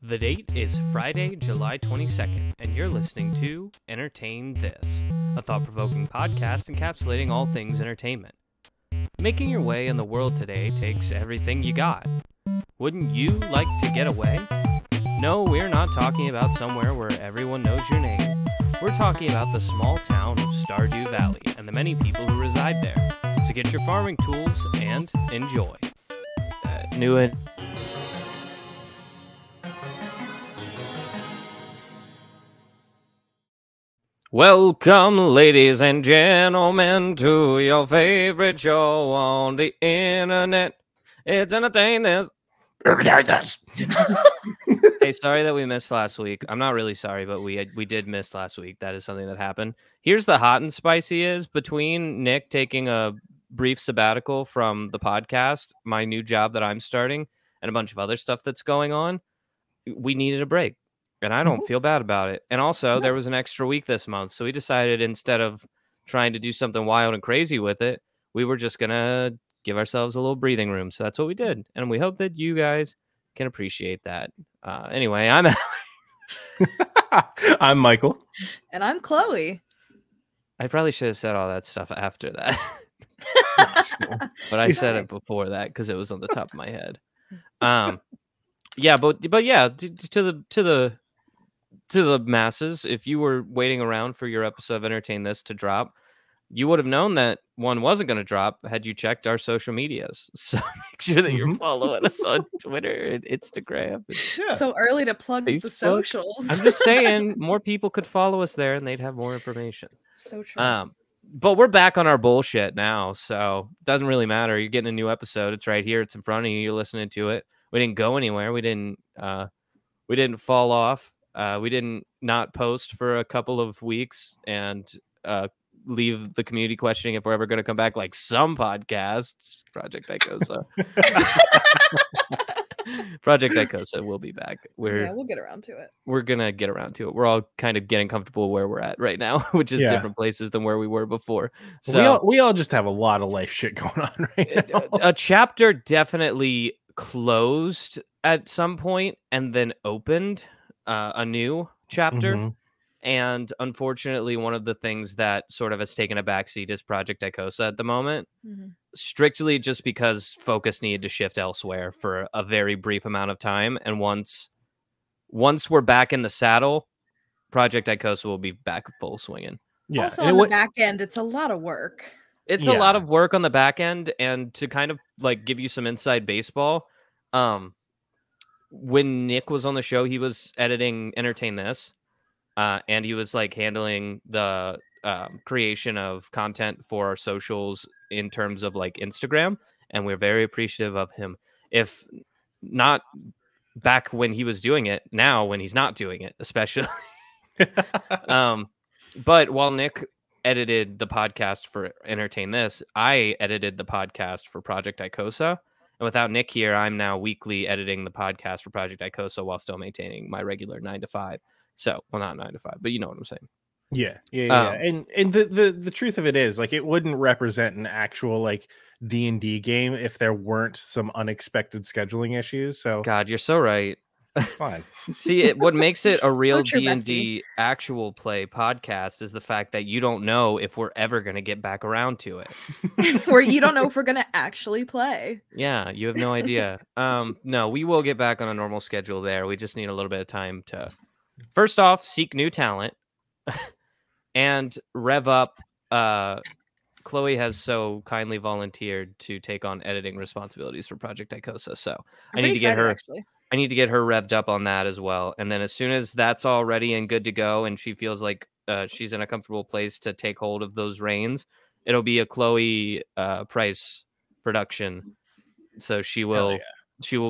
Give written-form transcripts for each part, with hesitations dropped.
The date is Friday, July 22nd, and you're listening to Entertain This, a thought-provoking podcast encapsulating all things entertainment. Making your way in the world today takes everything you got. Wouldn't you like to get away? No, we're not talking about somewhere where everyone knows your name. We're talking about the small town of Stardew Valley and the many people who reside there. So get your farming tools and enjoy. Knew it. Welcome, ladies and gentlemen, to your favorite show on the internet. It's Entertain This. Hey, sorry that we missed last week. I'm not really sorry, but we did miss last week. That is something that happened. Here's the hot and spicy is between Nick taking a brief sabbatical from the podcast, my new job that I'm starting, and a bunch of other stuff that's going on. We needed a break. And I don't feel bad about it. And also, there was an extra week this month. So we decided instead of trying to do something wild and crazy with it, we were just going to give ourselves a little breathing room. So that's what we did. And we hope that you guys can appreciate that. Anyway, I'm I'm Michael. And I'm Chloe. I probably should have said all that stuff after that. But I said it before that because it was on the top of my head. Yeah, but yeah, to the masses, if you were waiting around for your episode of Entertain This to drop, you would have known that one wasn't going to drop had you checked our social medias. So make sure that you're following us on Twitter and Instagram. Yeah. So early to plug Facebook. The socials. I'm just saying, more people could follow us there and they'd have more information. So true. But we're back on our bullshit now, so it doesn't really matter. You're getting a new episode. It's right here. It's in front of you. You're listening to it. We didn't go anywhere. We didn't fall off. We didn't not post for a couple of weeks and leave the community questioning if we're ever going to come back like some podcasts. Project Icosa. Project Icosa will be back. We'll get around to it. We're going to get around to it. We're all kind of getting comfortable where we're at right now, which is different places than where we were before. So we all just have a lot of life shit going on right now. A chapter definitely closed at some point and then opened a new chapter. And unfortunately, one of the things that sort of has taken a backseat is Project Icosa at the moment, strictly just because focus needed to shift elsewhere for a very brief amount of time. And once we're back in the saddle, Project Icosa will be back full swinging. Yeah. Also on the back end, it's a lot of work. It's a lot of work on the back end, and to kind of like give you some inside baseball, when Nick was on the show, he was editing Entertain This, and he was like handling the creation of content for our socials in terms of like Instagram, and we're very appreciative of him. If not back when he was doing it, now when he's not doing it, especially. But while Nick edited the podcast for Entertain This, I edited the podcast for Project Icosa. And without Nick here, I'm now weekly editing the podcast for Project Icosa while still maintaining my regular 9 to 5. So, well, not 9 to 5, but you know what I'm saying. Yeah. And the truth of it is, like, it wouldn't represent an actual like D&D game if there weren't some unexpected scheduling issues. So, God, you're so right. It's fine. See, what makes it a real D&D actual play podcast is the fact that you don't know if we're ever going to get back around to it. Where you don't know if we're going to actually play. Yeah, you have no idea. No, we will get back on a normal schedule there. We just need a little bit of time to, first off, seek new talent and rev up. Chloe has so kindly volunteered to take on editing responsibilities for Project Icosa, so I need to get her. Actually. I need to get her revved up on that as well. And then as soon as that's all ready and good to go, and she feels like she's in a comfortable place to take hold of those reins, it'll be a Chloe Price production. So she will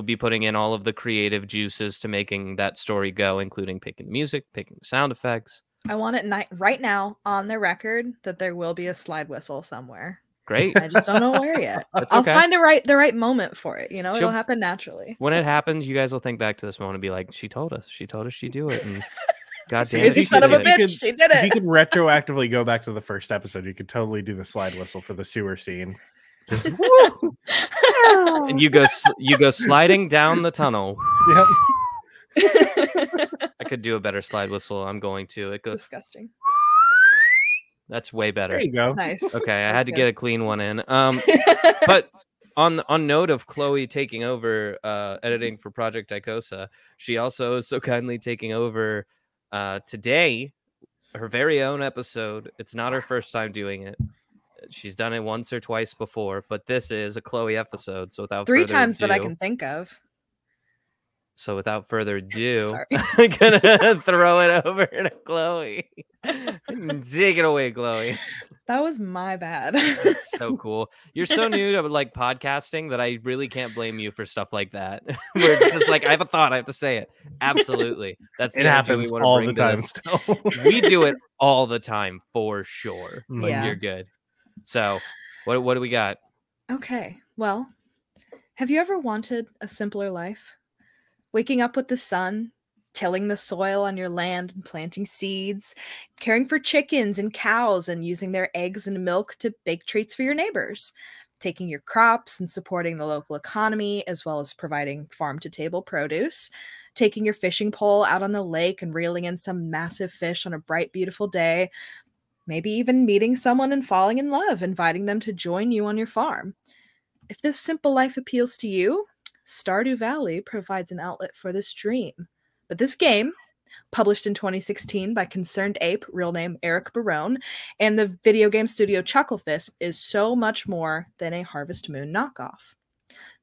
be putting in all of the creative juices to making that story go, including picking music, picking sound effects. I want it right now on the record that there will be a slide whistle somewhere. Great. I just don't know where yet. I'll find the right moment for it. You know, it'll happen naturally. When it happens, you guys will think back to this moment and be like, she told us she'd do it. And God damn it. Son of a bitch, she did it. If you could retroactively go back to the first episode, you could totally do the slide whistle for the sewer scene. Just woo! And you go sliding down the tunnel. Yep. I could do a better slide whistle. I'm going to. It goes. Disgusting. That's way better. There you go. Nice. Okay, I That's had to good. get a clean one in. But on note of Chloe taking over editing for Project Icosa, she also is so kindly taking over today her very own episode. It's not her first time doing it. She's done it once or twice before, but this is a Chloe episode. So without 3 further times that I ado- can think of. So without further ado, Sorry. I'm gonna throw it over to Chloe. Take it away, Chloe. That was my bad. That's so cool. You're so new to like podcasting that I really can't blame you for stuff like that. Where it's just like I have a thought, I have to say it. Absolutely, that's It the energy happens we wanna all bring the to time this. still. We do it all the time for sure. But Yeah. you're good. So, what do we got? Okay, well, have you ever wanted a simpler life? Waking up with the sun, tilling the soil on your land and planting seeds, caring for chickens and cows and using their eggs and milk to bake treats for your neighbors, taking your crops and supporting the local economy as well as providing farm-to-table produce, taking your fishing pole out on the lake and reeling in some massive fish on a bright, beautiful day, maybe even meeting someone and falling in love, inviting them to join you on your farm. If this simple life appeals to you, Stardew Valley provides an outlet for this dream. But this game, published in 2016 by Concerned Ape, real name Eric Barone, and the video game studio Chucklefish, is so much more than a Harvest Moon knockoff.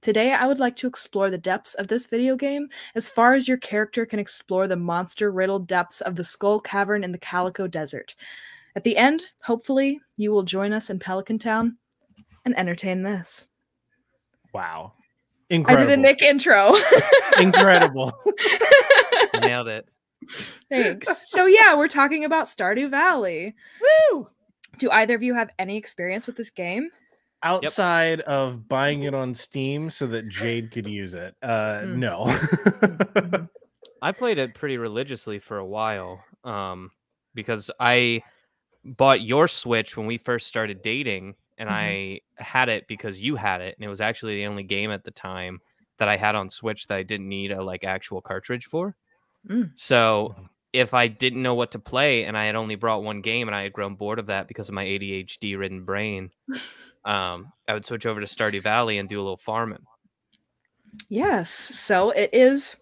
Today, I would like to explore the depths of this video game as far as your character can explore the monster-riddled depths of the Skull Cavern in the Calico Desert. At the end, hopefully, you will join us in Pelican Town and entertain this. Wow. Incredible. I did a Nick intro. Incredible. Nailed it. Thanks. So yeah, we're talking about Stardew Valley. Woo! Do either of you have any experience with this game? Outside of buying it on Steam so that Jade could use it. No. I played it pretty religiously for a while because I bought your Switch when we first started dating, and I had it because you had it, and it was actually the only game at the time that I had on Switch that I didn't need a like actual cartridge for. So if I didn't know what to play and I had only brought one game and I had grown bored of that because of my ADHD-ridden brain, I would switch over to Stardew Valley and do a little farming. Yes. So it is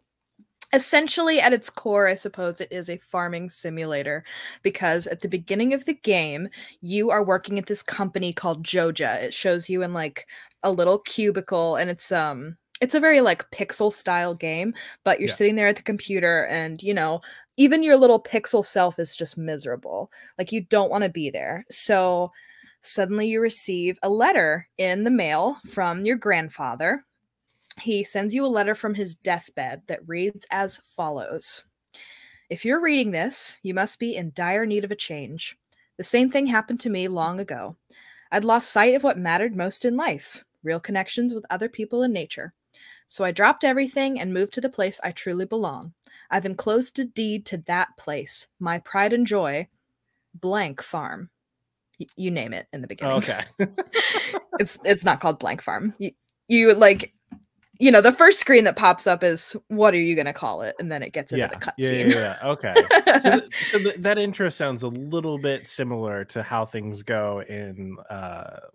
essentially at its core, I suppose, it is a farming simulator because at the beginning of the game, you are working at this company called Joja. It shows you in like a little cubicle, and it's a very like pixel style game, but you're sitting there at the computer and, you know, even your little pixel self is just miserable. Like you don't want to be there. So suddenly you receive a letter in the mail from your grandfather. He sends you a letter from his deathbed that reads as follows. If you're reading this, you must be in dire need of a change. The same thing happened to me long ago. I'd lost sight of what mattered most in life, real connections with other people and nature. So I dropped everything and moved to the place I truly belong. I've enclosed a deed to that place, my pride and joy, blank farm. You name it in the beginning. Okay. It's not called blank farm. You like, you know, the first screen that pops up is what are you going to call it? And then it gets into the cutscene. Yeah. Okay. So that intro sounds a little bit similar to how things go in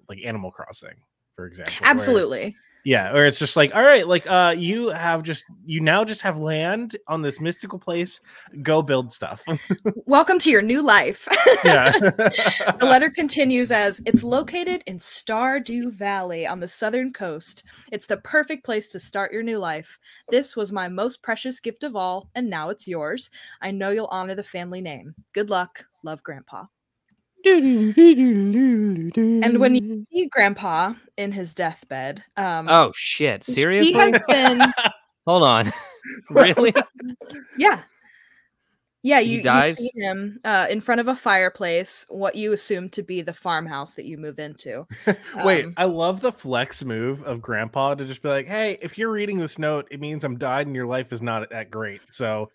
like Animal Crossing, for example. Absolutely. Or it's just like, all right, like you now just have land on this mystical place. Go build stuff. Welcome to your new life. Yeah. The letter continues as, it's located in Stardew Valley on the southern coast. It's the perfect place to start your new life. This was my most precious gift of all, and now it's yours. I know you'll honor the family name. Good luck. Love, Grandpa. And when you see Grandpa in his deathbed, oh shit! Seriously? He has been. Hold on. Really? Yeah. Yeah, you dies? see him in front of a fireplace, what you assume to be the farmhouse that you move into. Wait, I love the flex move of Grandpa to just be like, hey, if you're reading this note, it means I'm died and your life is not that great. So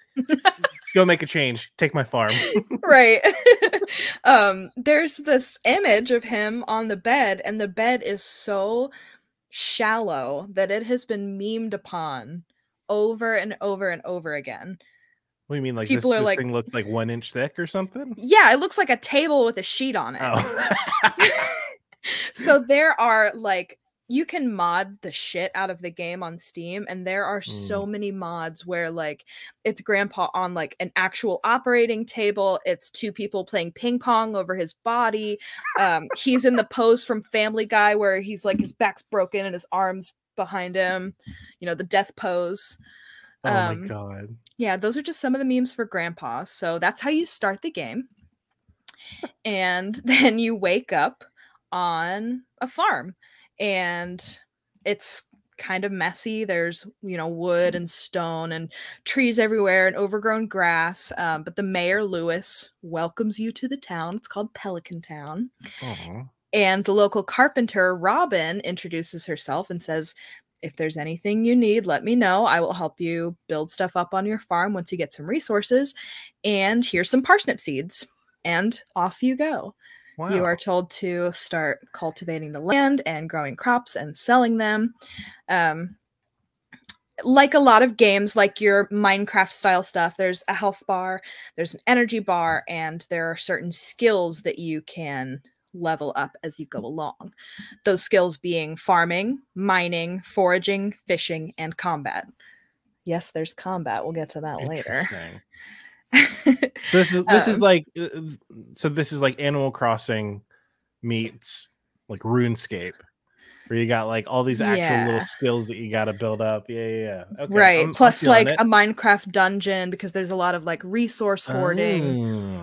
go make a change. Take my farm. Right. There's this image of him on the bed, and the bed is so shallow that it has been memed upon over and over and over again. What do you mean? Like People are this like, thing looks like 1 inch thick or something? yeah, it looks like a table with a sheet on it. Oh. So there are like, you can mod the shit out of the game on Steam, and there are so many mods where like it's grandpa on like an actual operating table. It's 2 people playing ping pong over his body. He's in the pose from Family Guy where he's like his back's broken and his arms behind him, you know, the death pose. Oh my god. Yeah, those are just some of the memes for grandpa. So that's how you start the game. And then you wake up on a farm, and it's kind of messy. There's, you know, wood and stone and trees everywhere and overgrown grass. But the mayor, Lewis, welcomes you to the town. It's called Pelican Town. Aww. And the local carpenter, Robin, introduces herself and says, if there's anything you need, let me know. I will help you build stuff up on your farm once you get some resources. And here's some parsnip seeds. And off you go. Wow. You are told to start cultivating the land and growing crops and selling them. Like a lot of games, like your Minecraft style stuff, there's a health bar, there's an energy bar, and there are certain skills that you can level up as you go along. Those skills being farming, mining, foraging, fishing, and combat. Yes, there's combat. We'll get to that later. This is like, so this is like Animal Crossing meets like RuneScape, where you got like all these actual little skills that you got to build up. Yeah. Okay. Right. Plus like a Minecraft dungeon, because there's a lot of like resource hoarding.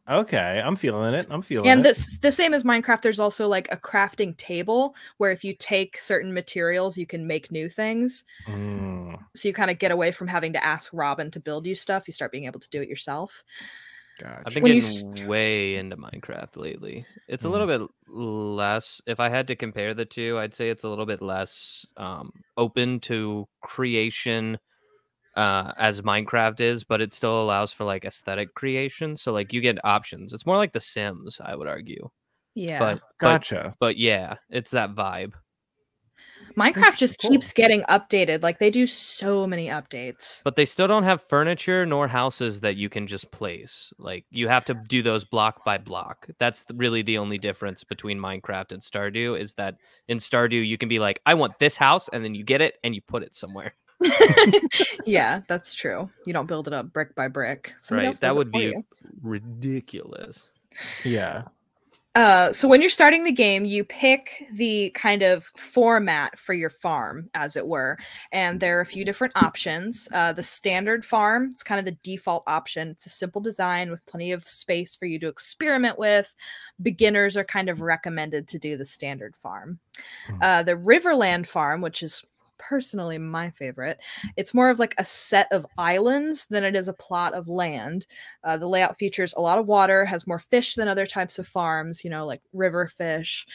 Okay. I'm feeling it. And the same as Minecraft, there's also like a crafting table where if you take certain materials, you can make new things. So you kind of get away from having to ask Robin to build you stuff. You start being able to do it yourself. Gotcha. I've been getting way into Minecraft lately. It's a little bit less. If I had to compare the two, I'd say it's a little bit less open to creation as Minecraft is, but it still allows for like aesthetic creation. So like you get options. It's more like The Sims, I would argue. Yeah. Gotcha. But yeah, it's that vibe. Minecraft just keeps getting updated. Like they do so many updates. But they still don't have furniture nor houses that you can just place. Like you have to do those block by block. That's really the only difference between Minecraft and Stardew, is that in Stardew you can be like, I want this house, and then you get it and you put it somewhere. Yeah, that's true. You don't build it up brick by brick. Somebody else does that would be you. ridiculous. Yeah. So when you're starting the game, you pick the kind of format for your farm, as it were. And there are a few different options. The standard farm, it's kind of the default option. It's a simple design with plenty of space for you to experiment with. Beginners are kind of recommended to do the standard farm. The Riverland Farm, which is personally my favorite, it's more of like a set of islands than it is a plot of land. The layout features a lot of water, has more fish than other types of farms, you know, like river fish.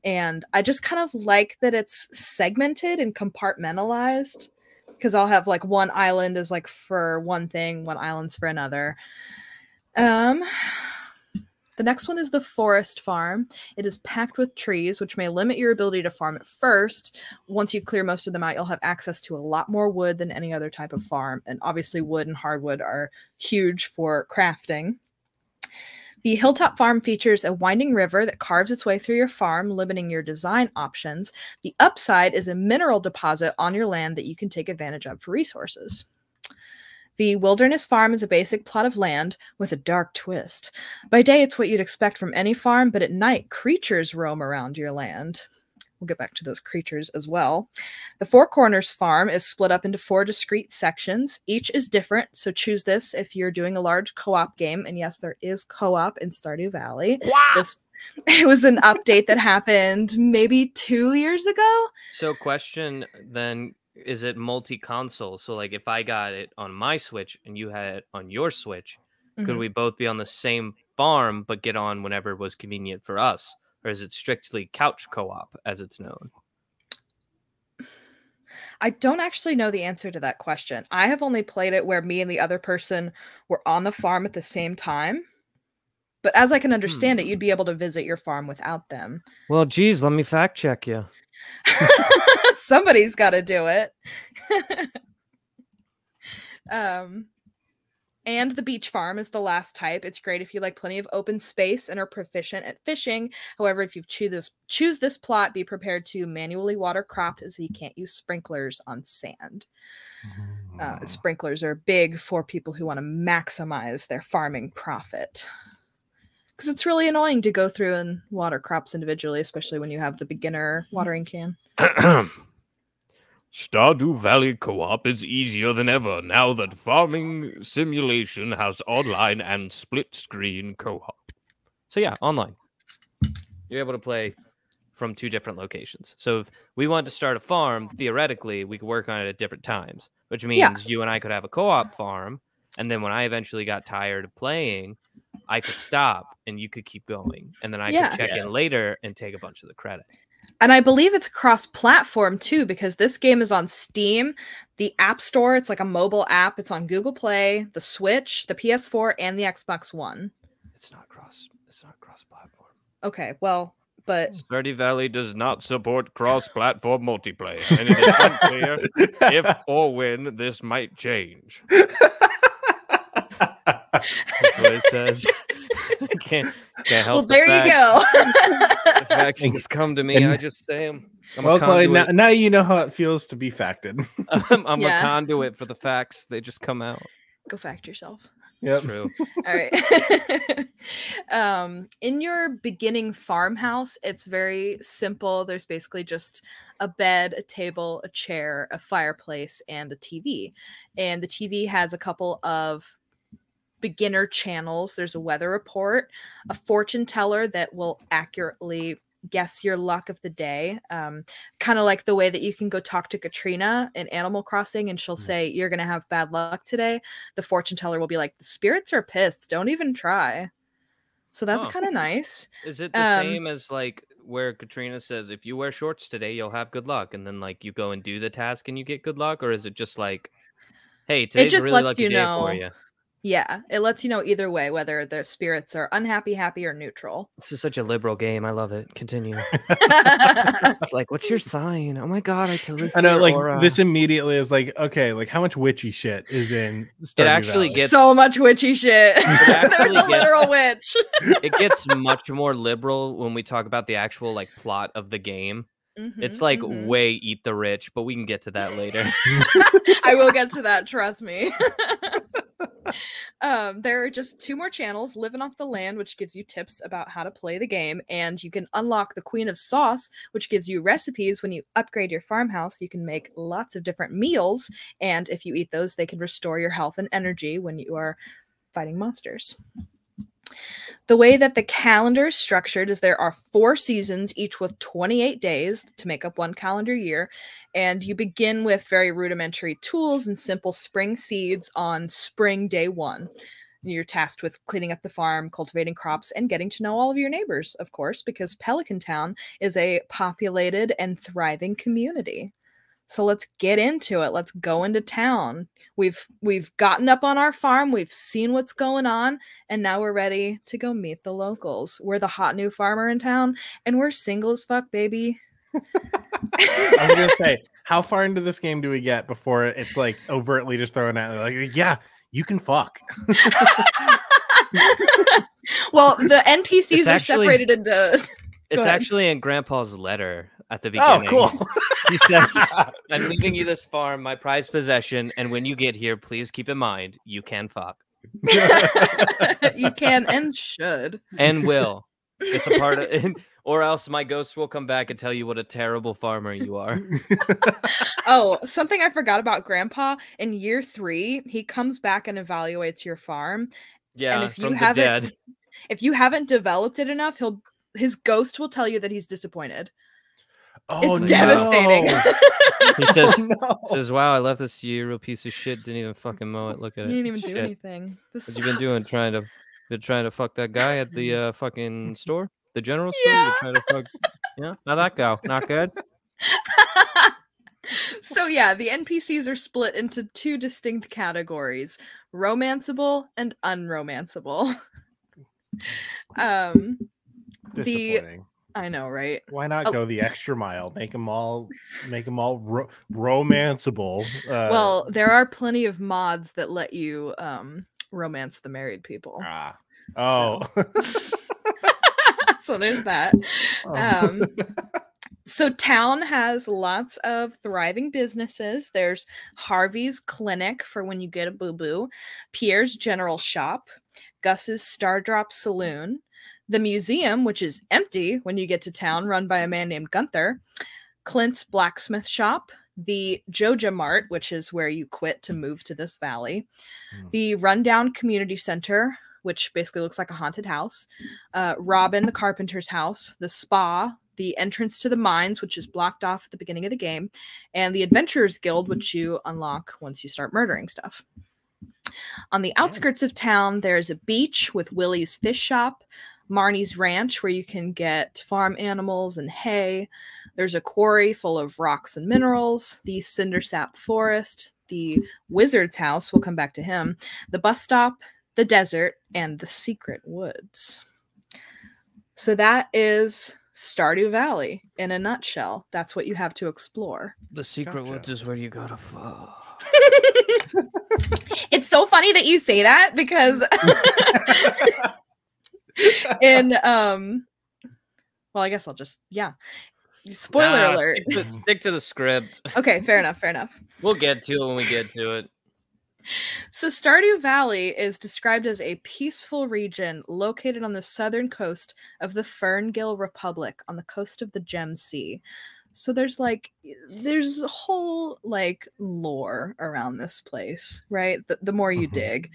And I just kind of like that it's segmented and compartmentalized, because I'll have like one island is like for one thing, one island's for another. The next one is the Forest Farm. It is packed with trees, which may limit your ability to farm at first. Once you clear most of them out, you'll have access to a lot more wood than any other type of farm. And obviously wood and hardwood are huge for crafting. The Hilltop Farm features a winding river that carves its way through your farm, limiting your design options. The upside is a mineral deposit on your land that you can take advantage of for resources. The Wilderness Farm is a basic plot of land with a dark twist. By day, it's what you'd expect from any farm, but at night, creatures roam around your land. We'll get back to those creatures as well. The Four Corners Farm is split up into 4 discrete sections. Each is different, so choose this if you're doing a large co-op game. And yes, there is co-op in Stardew Valley. Wow. It was an update that happened maybe 2 years ago. So question then, is it multi-console? So like if I got it on my Switch and you had it on your Switch, could we both be on the same farm but get on whenever was convenient for us? Or is it strictly couch co-op as it's known? I don't actually know the answer to that question. I have only played it where me and the other person were on the farm at the same time. But as I can understand it, you'd be able to visit your farm without them. Well, geez, let me fact check you. Somebody's got to do it. And the beach farm is the last type. It's great if you like plenty of open space and are proficient at fishing. However, if you choose this plot, be prepared to manually water crops as you can't use sprinklers on sand. Sprinklers are big for people who want to maximize their farming profit. Because it's really annoying to go through and water crops individually, especially when you have the beginner watering can. Stardew Valley Co-op is easier than ever now that Farming Simulation has online and split-screen co-op. So yeah, online. You're able to play from 2 different locations. So if we wanted to start a farm, theoretically, we could work on it at different times, which means you and I could have a co-op farm, and then when I eventually got tired of playing, I could stop, and you could keep going, and then I could check in later and take a bunch of the credit. And I believe it's cross-platform, too, because this game is on Steam, the App Store. It's like a mobile app. It's on Google Play, the Switch, the PS4, and the Xbox One. It's not cross-platform. Okay, well, but... Stardew Valley does not support cross-platform multiplayer, and it is unclear if or when this might change. That's what it says. can't help. Well, there you go. The facts just come to me. I just say them. Well, Chloe, now you know how it feels to be facted. I'm a conduit for the facts. They just come out. Go fact yourself. Yep. True. All right. In your beginning farmhouse, it's very simple. There's basically just a bed, a table, a chair, a fireplace, and a TV. And the TV has a couple of beginner channels. There's a weather report, a fortune teller that will accurately guess your luck of the day. Kind of like the way that you can go talk to Katrina in Animal Crossing and she'll say, you're going to have bad luck today. The fortune teller will be like, the spirits are pissed. Don't even try. So that's kind of nice. Is it the same as like where Katrina says, if you wear shorts today, you'll have good luck. And then like you go and do the task and you get good luck? Or is it just like, hey, today's a really lucky day for you? Yeah, it lets you know either way, whether the spirits are unhappy, happy, or neutral. This is such a liberal game. I love it. Continue. It's like, what's your sign? Oh my god, I totally see I know, like aura. this immediately is like, okay, like how much witchy shit is in Stardew It actually Valley? gets so much witchy shit. There's a literal witch. It gets much more liberal when we talk about the actual like plot of the game. It's like way eat the rich, but we can get to that later. I will get to that, trust me. There are just 2 more channels, Living Off the Land, which gives you tips about how to play the game, and you can unlock the Queen of Sauce, which gives you recipes. When you upgrade your farmhouse, you can make lots of different meals, and if you eat those, they can restore your health and energy when you are fighting monsters. The way that the calendar is structured is there are 4 seasons, each with 28 days to make up 1 calendar year. And you begin with very rudimentary tools and simple spring seeds on spring day 1. You're tasked with cleaning up the farm, cultivating crops, and getting to know all of your neighbors, of course, because Pelican Town is a populated and thriving community. So let's get into it. Let's go into town. We've gotten up on our farm. We've seen what's going on. And now we're ready to go meet the locals. We're the hot new farmer in town. And we're single as fuck, baby. I was going to say, how far into this game do we get before it's like overtly just throwing out like, yeah, you can fuck. Well, the NPCs are separated into... It's actually in Grandpa's letter at the beginning. Oh, cool. He says, I'm leaving you this farm, my prized possession, and when you get here, please keep in mind, you can fuck. You can and should. And will. It's a part of it. Or else my ghost will come back and tell you what a terrible farmer you are. Oh, something I forgot about Grandpa. In year 3, he comes back and evaluates your farm. Yeah, and if you haven't developed it enough, his ghost will tell you that he's disappointed. Oh, it's devastating. He says, wow, I left this to you, real piece of shit. Didn't even fucking mow it. Look at it. You didn't even do anything. What you been doing? Trying to fuck that guy at the fucking store? The general store? Yeah. You trying to fuck? Yeah? How'd that go? Not good? So yeah, the NPCs are split into 2 distinct categories: romanceable and unromanceable. Disappointing. I know, right? Why not go the extra mile? Make them all romanceable. Well, there are plenty of mods that let you romance the married people. Oh. So there's that. So town has lots of thriving businesses. There's Harvey's Clinic for when you get a boo-boo, Pierre's General Shop, Gus's Stardrop Saloon, the museum, which is empty when you get to town, run by a man named Gunther, Clint's Blacksmith Shop, the Joja Mart, which is where you quit to move to this valley, the Rundown Community Center, which basically looks like a haunted house, Robin the Carpenter's house, the spa, the entrance to the mines, which is blocked off at the beginning of the game, and the Adventurers Guild, which you unlock once you start murdering stuff. On the outskirts of town, there's a beach with Willie's Fish Shop, Marnie's Ranch, where you can get farm animals and hay. There's a quarry full of rocks and minerals, the Cindersap Forest, the Wizard's House, we'll come back to him, the bus stop, the desert, and the Secret Woods. So that is Stardew Valley in a nutshell. That's what you have to explore. The Secret Woods is where you gotta fuck. It's so funny that you say that because in well, I guess I'll just spoiler alert. Stick to the script. Okay, fair enough. We'll get to it when we get to it. So Stardew Valley is described as a peaceful region located on the southern coast of the Ferngill Republic on the coast of the Gem Sea. So there's a whole lore around this place, right? The more you dig.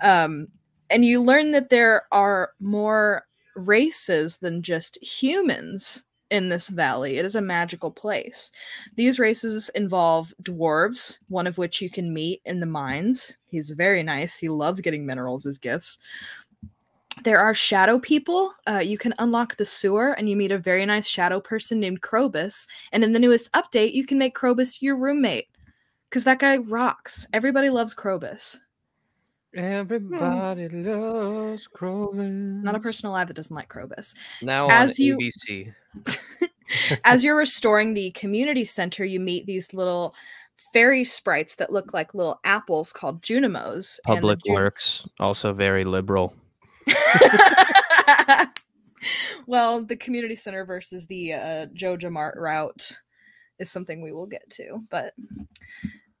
And you learn that there are more races than just humans in this valley. It is a magical place. These races involve dwarves, one of which you can meet in the mines. He's very nice. He loves getting minerals as gifts. There are shadow people. You can unlock the sewer and you meet a very nice shadow person named Krobus. And in the newest update, you can make Krobus your roommate because that guy rocks. Everybody loves Krobus. Everybody loves Krobus. Not a person alive that doesn't like Krobus. Now on ABC. As you're restoring the community center, you meet these little fairy sprites that look like little apples called Junimos. Public Works, also very liberal. Well, the community center versus the Joja Mart route is something we will get to, but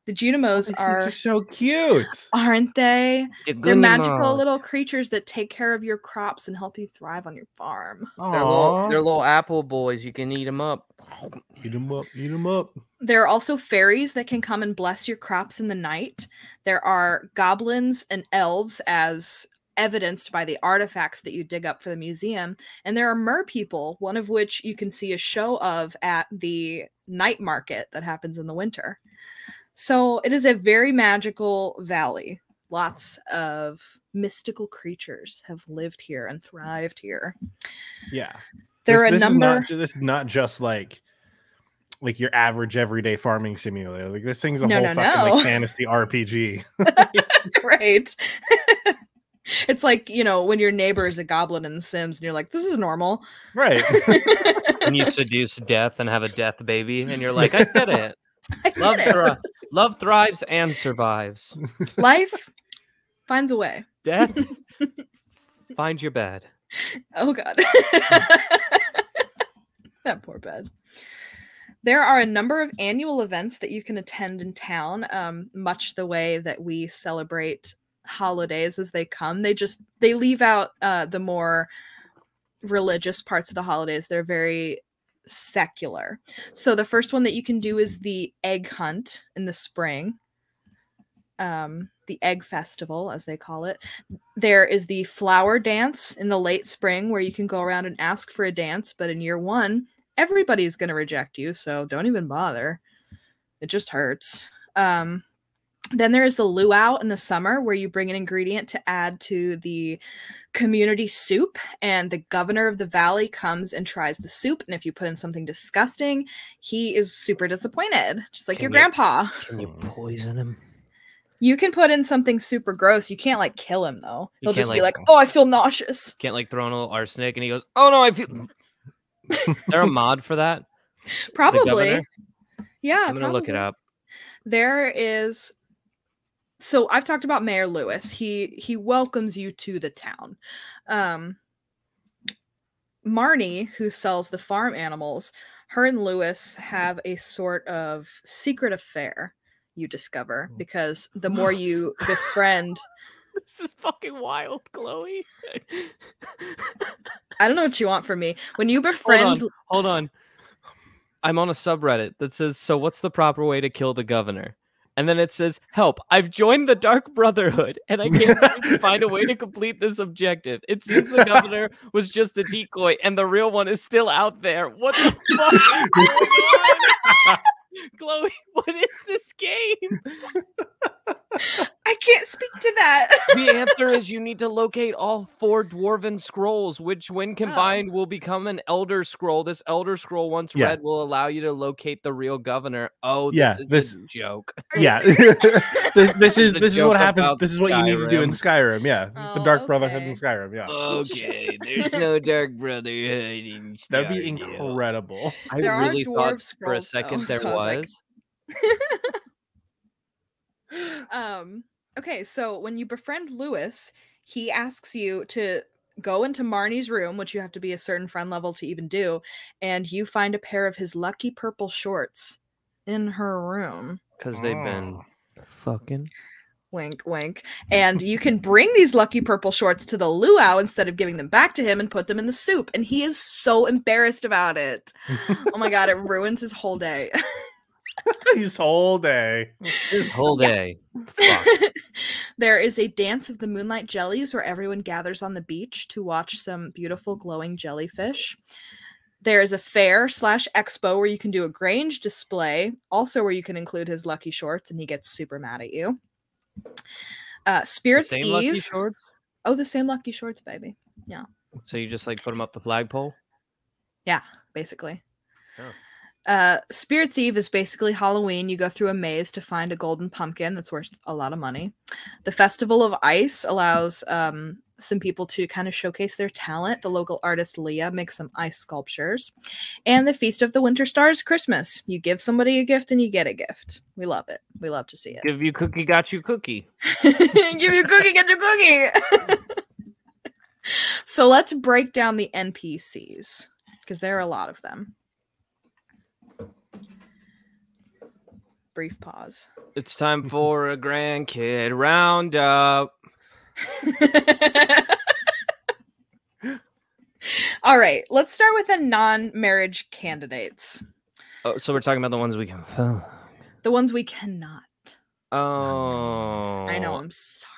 the Junimos are so cute, aren't they? They're magical little creatures that take care of your crops and help you thrive on your farm. They're little apple boys. You can eat them up. Eat them up. There are also fairies that can come and bless your crops in the night. There are goblins and elves, as evidenced by the artifacts that you dig up for the museum. And there are mer people, one of which you can see a show of at the night market that happens in the winter. So it is a very magical valley. Lots of mystical creatures have lived here and thrived here. Yeah. There are a number. This is not just like your average everyday farming simulator. Like this thing's a whole fucking fantasy RPG. Right. It's like, when your neighbor is a goblin in The Sims and you're like, this is normal. Right. And you seduce death and have a death baby and you're like, I did it. Love thrives and survives. Life finds a way. Death finds your bed. Oh, God. That poor bed. There are a number of annual events that you can attend in town, much the way that we celebrate holidays as they come. They leave out the more religious parts of the holidays. They're very secular. So the first one that you can do is the egg hunt in the spring. The egg festival, as they call it. There is the flower dance in the late spring where you can go around and ask for a dance, but in year one, everybody's going to reject you, so don't even bother. It just hurts. Then there is the luau in the summer where you bring an ingredient to add to the community soup, and the governor of the valley comes and tries the soup, and if you put in something disgusting, he is super disappointed, just like your grandpa. Can you poison him? You can put in something super gross. You can't kill him though. He'll just be like, "Oh, I feel nauseous." Can't throw in a little arsenic, and he goes, "Oh no, I feel." Is there a mod for that? Probably. Yeah, I'm gonna look it up. There is. So I've talked about Mayor Lewis. He welcomes you to the town. Marnie, who sells the farm animals, her and Lewis have a sort of secret affair, you discover, because the more you befriend... This is fucking wild, Chloe. I don't know what you want from me. When you befriend... Hold on. I'm on a subreddit that says, so what's the proper way to kill the governor? And then it says, help, I've joined the Dark Brotherhood, and I can't seem to find a way to complete this objective. It seems the governor was just a decoy, and the real one is still out there. What the fuck is going on? Chloe, what is this game? I can't speak to that. The answer is you need to locate all 4 dwarven scrolls, which when combined will become an elder scroll. This elder scroll, once read, will allow you to locate the real governor. Oh, this is a joke. Yeah. this is what happens. This is what you need to do in Skyrim. Yeah. The Dark Brotherhood in Skyrim. Yeah. Okay. There's no Dark Brotherhood in Stardew. That'd be incredible. I really thought for a second there was. Okay, so when you befriend Lewis, he asks you to go into Marnie's room, which you have to be a certain friend level to even do, and you find a pair of his lucky purple shorts in her room. Because they've been fucking. Wink, wink. And you can bring these lucky purple shorts to the Luau instead of giving them back to him and put them in the soup. And he is so embarrassed about it. Oh my god, it ruins his whole day. His whole day. Fuck. There is a dance of the Moonlight Jellies where everyone gathers on the beach to watch some beautiful glowing jellyfish. There is a fair/expo where you can do a Grange display, also where you can include his lucky shorts, and he gets super mad at you. Spirits Eve. Lucky shorts? Oh, the same lucky shorts, baby. Yeah. So you just like put them up the flagpole? Yeah, basically. Oh. Spirits Eve is basically Halloween. You go through a maze to find a golden pumpkin that's worth a lot of money. The Festival of Ice allows some people to kind of showcase their talent. The local artist Leah makes some ice sculptures. And the Feast of the Winter Star is Christmas. You give somebody a gift and you get a gift. We love it. We love to see it. Give you cookie, got you cookie. Give you cookie, get your cookie. So let's break down the NPCs, because there are a lot of them. Brief pause. It's time for a grandkid roundup. All right, let's start with the non-marriage candidates. Oh, so we're talking about the ones we can fuck. The ones we cannot. Oh. I know, I'm sorry.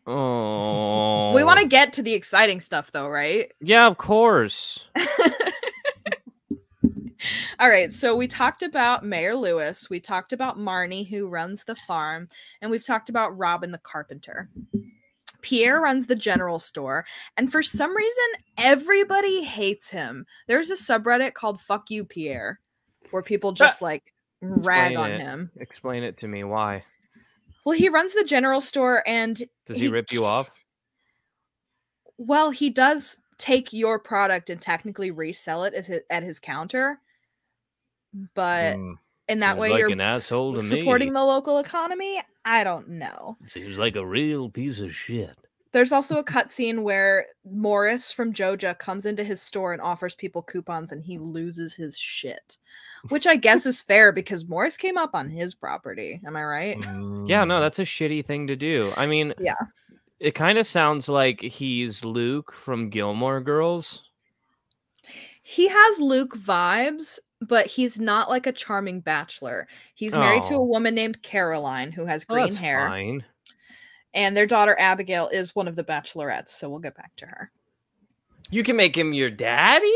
Oh. We want to get to the exciting stuff, though, right? Yeah, of course. All right, so we talked about Mayor Lewis, we talked about Marnie, who runs the farm, and we've talked about Robin the carpenter. Pierre runs the general store, and for some reason, everybody hates him. There's a subreddit called Fuck You, Pierre, where people just, like, rag on him. Explain it to me. Why? Well, he runs the general store, and... Does he rip you off? Well, he does take your product and technically resell it at his counter. But in that way, like you're an asshole to supporting me. the local economy? I don't know. Seems like a real piece of shit. There's also a cutscene where Morris from Joja comes into his store and offers people coupons, and he loses his shit. Which I guess is fair, because Morris came up on his property. Am I right? Yeah, no, that's a shitty thing to do. I mean, yeah. It kind of sounds like he's Luke from Gilmore Girls. He has Luke vibes, but he's not like a charming bachelor. He's married to a woman named Caroline who has green hair. Fine. And their daughter Abigail is one of the Bachelorettes, so we'll get back to her. You can make him your daddy?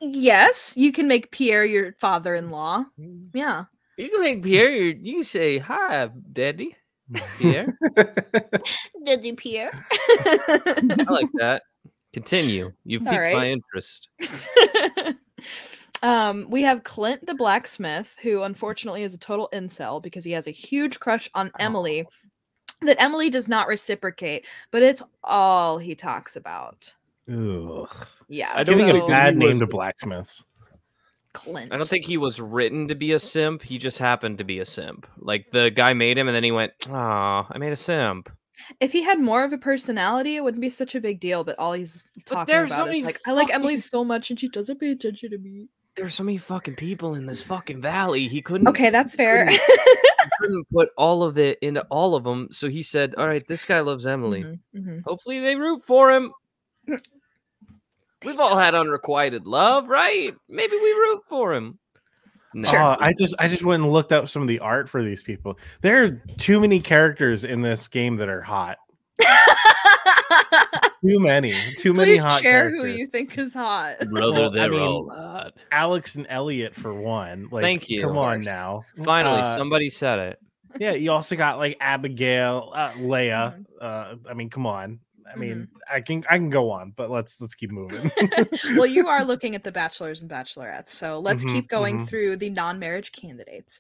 Yes, you can make Pierre your father-in-law. Yeah. You can make Pierre you can say, hi, daddy. Pierre. Daddy Pierre. I like that. Continue. You've piqued my interest. We have Clint the Blacksmith, who unfortunately is a total incel because he has a huge crush on Emily that Emily does not reciprocate, but it's all he talks about. Ugh. Yeah. I don't Giving think a bad he name was- to blacksmiths. Clint. I don't think he was written to be a simp. He just happened to be a simp. Like the guy made him, and then he went, "Oh, I made a simp." If he had more of a personality, it wouldn't be such a big deal. But all he's talking there's about so is many like, I like Emily fucking- so much, and she doesn't pay attention to me. There's so many fucking people in this fucking valley. He couldn't. Okay, that's fair. Couldn't put all of it into all of them. So he said, "All right, this guy loves Emily. Hopefully, they root for him." We've all had unrequited love, right? Maybe we root for him. No. Sure. I just went and looked up some of the art for these people. There are too many characters in this game that are hot. Too many Please hot share characters. who you think is hot. Brother, Well, I they're mean, all hot. Alex and Elliot for one. Like, Thank you. Come Of on course. now. Finally, somebody said it. Yeah, you also got like Abigail, Leah. I mean, come on. I mean, I can go on, but let's keep moving. Well, you are looking at the bachelors and bachelorettes, so let's Mhm, keep going mhm. through the non-marriage candidates.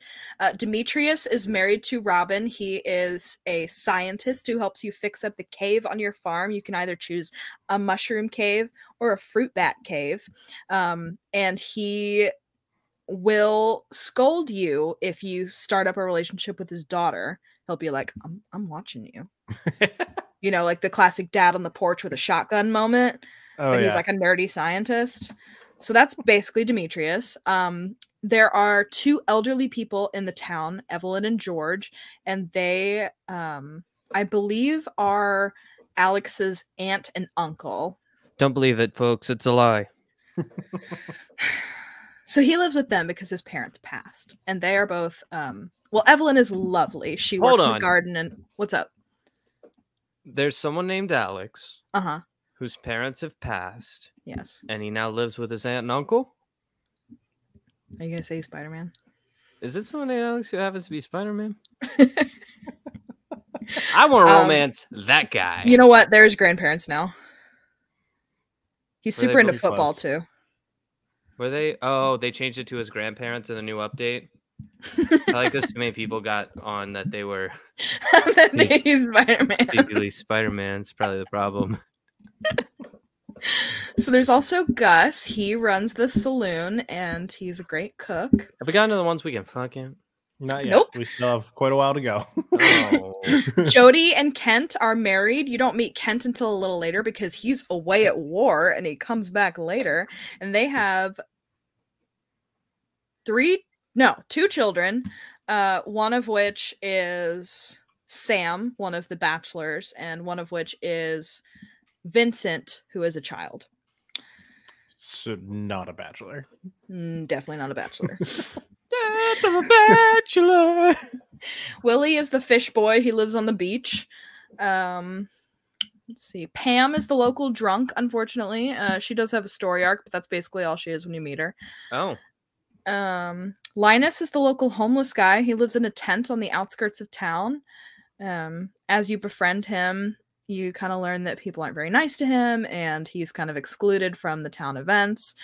Demetrius is married to Robin. He is a scientist who helps you fix up the cave on your farm. You can either choose a mushroom cave or a fruit bat cave, and he will scold you if you start up a relationship with his daughter. He'll be like, I'm watching you. You know, like the classic dad on the porch with a shotgun moment. Oh, But yeah. he's like a nerdy scientist. So that's basically Demetrius. There are two elderly people in the town, Evelyn and George, and they, I believe, are Alex's aunt and uncle. Don't believe it, folks. It's a lie. So he lives with them because his parents passed, and they are both. Well, Evelyn is lovely. She Hold works in on. the garden. And what's up? There's someone named Alex Uh-huh. whose parents have passed, Yes. and he now lives with his aunt and uncle. Are you gonna say Spider-Man? Is this someone named Alex who happens to be Spider-Man? I want to romance that guy. You know what? There's grandparents now. He's Were they super into pretty football close? too. Were they? Oh, they changed it to his grandparents in a new update. I like this. Too many people got on that they were He's Spider-Man. secretly Spider-Man's probably the problem. So there's also Gus. He runs the saloon and he's a great cook. Have we gotten to the ones we can fucking? Not yet. Nope. We still have quite a while to go. Oh. Jody and Kent are married. You don't meet Kent until a little later because he's away at war and he comes back later. And they have two children, one of which is Sam, one of the bachelors, and one of which is Vincent, who is a child. So not a bachelor. Definitely not a bachelor. Death of a bachelor. Willie is the fish boy. He lives on the beach. Let's see. Pam is the local drunk, unfortunately. She does have a story arc, but that's basically all she is when you meet her. Oh. Linus is the local homeless guy. He lives in a tent on the outskirts of town. As you befriend him, you kind of learn that people aren't very nice to him, and he's kind of excluded from the town events.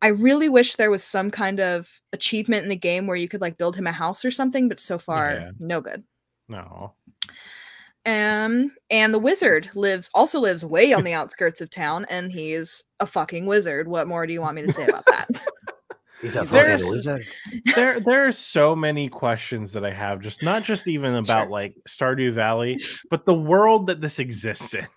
I really wish there was some kind of achievement in the game where you could like build him a house or something, but so far, Yeah. no good. No. And the wizard lives way on the outskirts of town, and he's a fucking wizard. What more do you want me to say about that? He's a There's- fucking wizard. There are so many questions that I have, just not just even about Sure. like Stardew Valley, but the world that this exists in.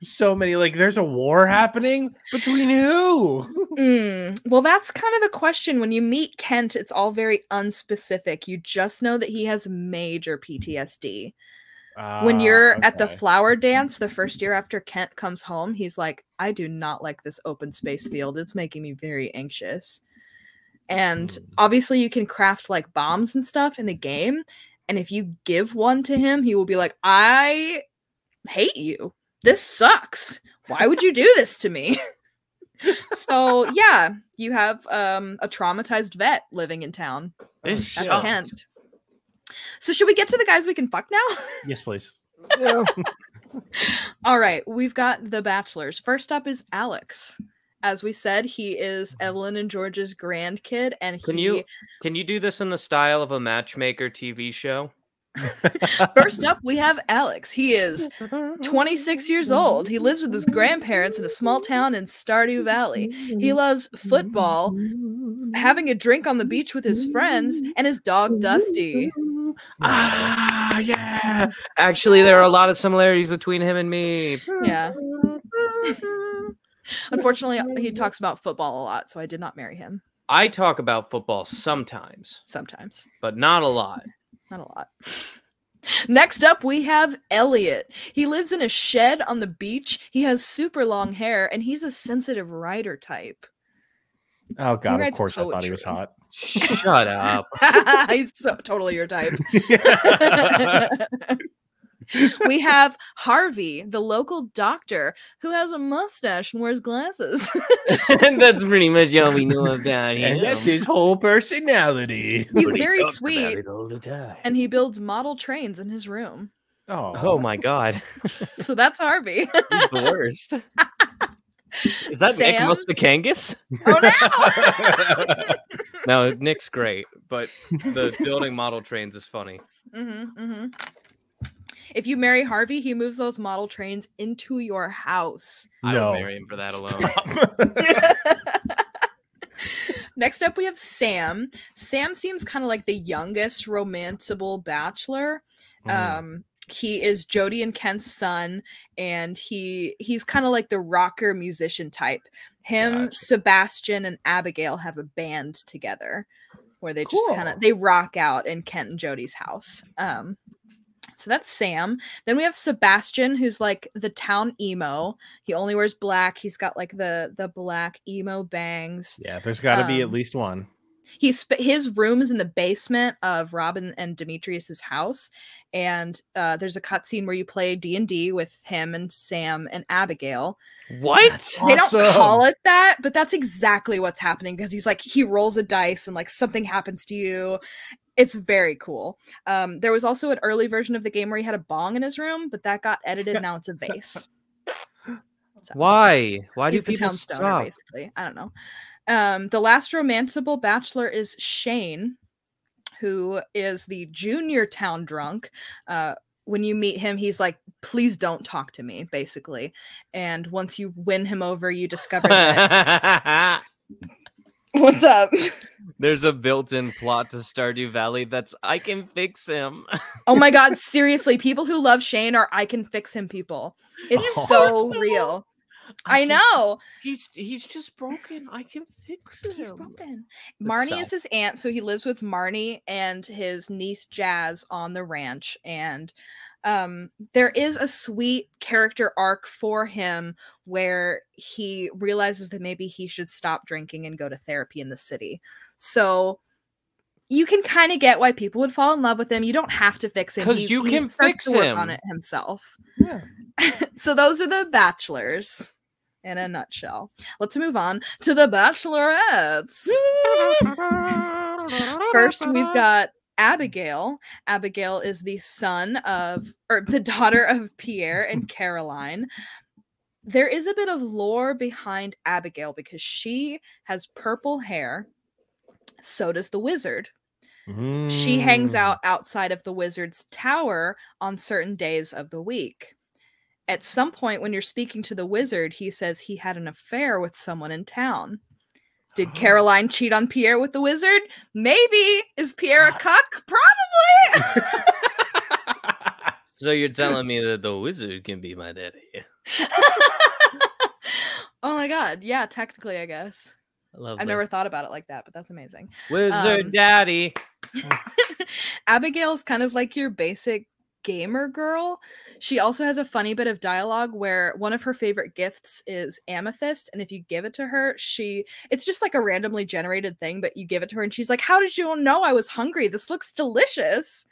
So many, like there's a war happening between who? Well, that's kind of the question. When you meet Kent, it's all very unspecific. You just know that he has major PTSD. When you're at the Okay. flower dance the first year after Kent comes home, he's like, I do not like this open space field. It's making me very anxious. And obviously you can craft like bombs and stuff in the game. And if you give one to him, he will be like, I hate you. This sucks. Why would you do this to me? So yeah, you have a traumatized vet living in town. This At sucks. Kent. So should we get to the guys we can fuck now? Yes, please. Yeah. All right, we've got the bachelors. First up is Alex. As we said, he is Evelyn and George's grandkid, and Can you do this in the style of a matchmaker TV show? First up, we have Alex. He is 26 years old. He lives with his grandparents in a small town in Stardew Valley. He loves football, having a drink on the beach with his friends, and his dog Dusty. Ah, yeah. Actually, there are a lot of similarities between him and me. Yeah. Unfortunately, he talks about football a lot, so I did not marry him. I talk about football sometimes. Sometimes. But not a lot. Not a lot. Next up, we have Elliot. He lives in a shed on the beach. He has super long hair, and he's a sensitive writer type. Oh, God, of course I thought he was hot. Shut up. He's totally your type. We have Harvey, the local doctor, who has a mustache and wears glasses. And that's pretty much all we know about him. And that's his whole personality. He's very sweet, and he builds model trains in his room. Oh my God. So that's Harvey. He's the worst. Is that Nick Mustakangas? Oh, no! No, Nick's great, but the building model trains is funny. If you marry Harvey, he moves those model trains into your house. I don't marry him for that alone. Next up, we have Sam. Sam seems kind of like the youngest romanceable bachelor. He is Jody and Kent's son, and he's kind of like the rocker musician type. Him, Sebastian, and Abigail have a band together where they just they rock out in Kent and Jody's house. So that's Sam. Then we have Sebastian, who's like the town emo. He only wears black. He's got like the black emo bangs. Yeah, there's got to be at least one. His room is in the basement of Robin and Demetrius's house, and there's a cutscene where you play D&D with him and Sam and Abigail. What? They don't call it that, but that's exactly what's happening, because he's like, he rolls a dice and like something happens to you. It's very cool. There was also an early version of the game where he had a bong in his room, but that got edited. Now it's a vase. So, why do the people town stop? stoner, basically? I don't know. The last romanceable bachelor is Shane, who is the junior town drunk. When you meet him, he's like, please don't talk to me, basically. And once you win him over, you discover that... What's up? There's a built-in plot to Stardew Valley that's I can fix him. Oh my God, seriously, people who love Shane are I can fix him people. It's so real. I know. He's just broken. I can fix him. He's broken. Marnie is his aunt, so he lives with Marnie and his niece Jazz on the ranch. And there is a sweet character arc for him where he realizes that maybe he should stop drinking and go to therapy in the city. So you can kind of get why people would fall in love with him. You don't have to fix him. Because you can fix him. Work on it himself. Yeah. So those are the bachelors in a nutshell. Let's move on to the Bachelorettes. First, we've got Abigail. Abigail is the the daughter of Pierre and Caroline. There is a bit of lore behind Abigail because she has purple hair. So does the wizard. She hangs out outside of the wizard's tower on certain days of the week. At some point when you're speaking to the wizard, he says he had an affair with someone in town. Did Caroline cheat on Pierre with the wizard? Maybe. Is Pierre a cuck? Probably. So you're telling me that the wizard can be my daddy? Oh my God. Yeah, technically, I guess. I've never thought about it like that, but that's amazing. Wizard daddy. Abigail's kind of like your basic gamer girl. She also has a funny bit of dialogue where one of her favorite gifts is amethyst, and if you give it to her, it's just like a randomly generated thing, but you give it to her and she's like, how did you know I was hungry? This looks delicious.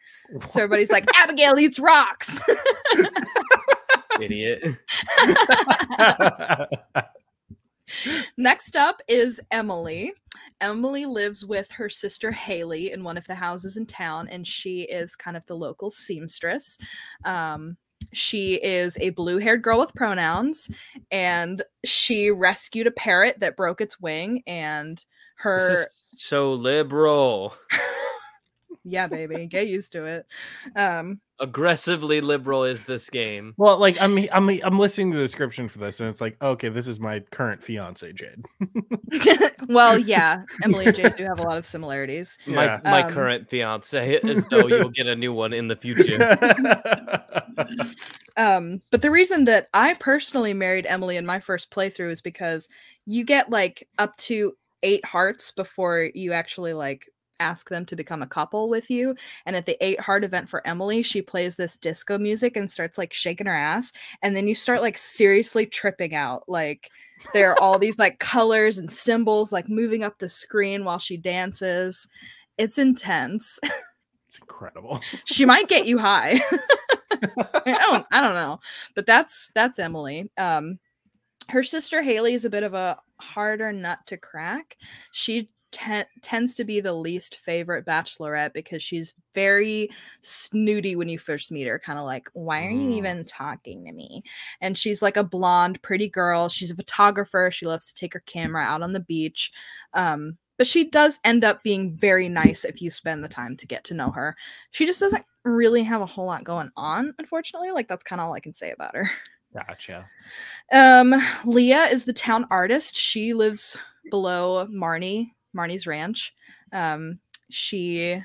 So everybody's like, Abigail eats rocks. Idiot. Next up is Emily. Emily lives with her sister Haley in one of the houses in town, and she is kind of the local seamstress. She is a blue-haired girl with pronouns, and she rescued a parrot that broke its wing, and her... This is so liberal. Yeah, baby, get used to it. Aggressively liberal is this game. Well, like I'm listening to the description for this, and it's like, okay, this is my current fiance, Jade. Well, yeah, Emily and Jade do have a lot of similarities. Yeah. My current fiance, as though you'll get a new one in the future. But the reason that I personally married Emily in my first playthrough is because you get like up to 8 hearts before you actually like ask them to become a couple with you. And at the 8 heart event for Emily, she plays this disco music and starts like shaking her ass. And then you start like seriously tripping out. Like there are all these like colors and symbols like moving up the screen while she dances. It's intense. It's incredible. She might get you high. I don't know. But that's Emily. Her sister Haley is a bit of a harder nut to crack. She tends to be the least favorite Bachelorette because she's very snooty when you first meet her, kind of like, why are you even talking to me? And she's like a blonde, pretty girl. She's a photographer. She loves to take her camera out on the beach. But she does end up being very nice if you spend the time to get to know her. She just doesn't really have a whole lot going on, unfortunately. Like, that's kind of all I can say about her. Gotcha. Leah is the town artist. She lives below Marnie's ranch. She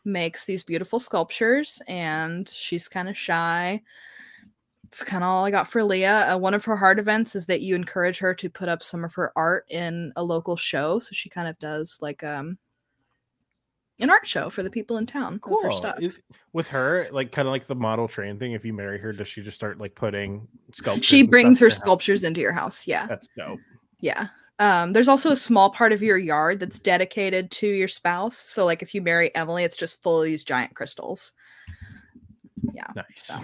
makes these beautiful sculptures, and she's kind of shy. It's kind of all I got for Leah. One of her hard events is that you encourage her to put up some of her art in a local show. So she kind of does like an art show for the people in town. Cool. Of her stuff. With her, like kind of like the model train thing, if you marry her, does she just start like putting sculptures? She brings her sculptures into your house. Yeah. That's dope. Yeah. There's also a small part of your yard that's dedicated to your spouse. So like if you marry Emily, it's just full of these giant crystals. Yeah. Nice. So.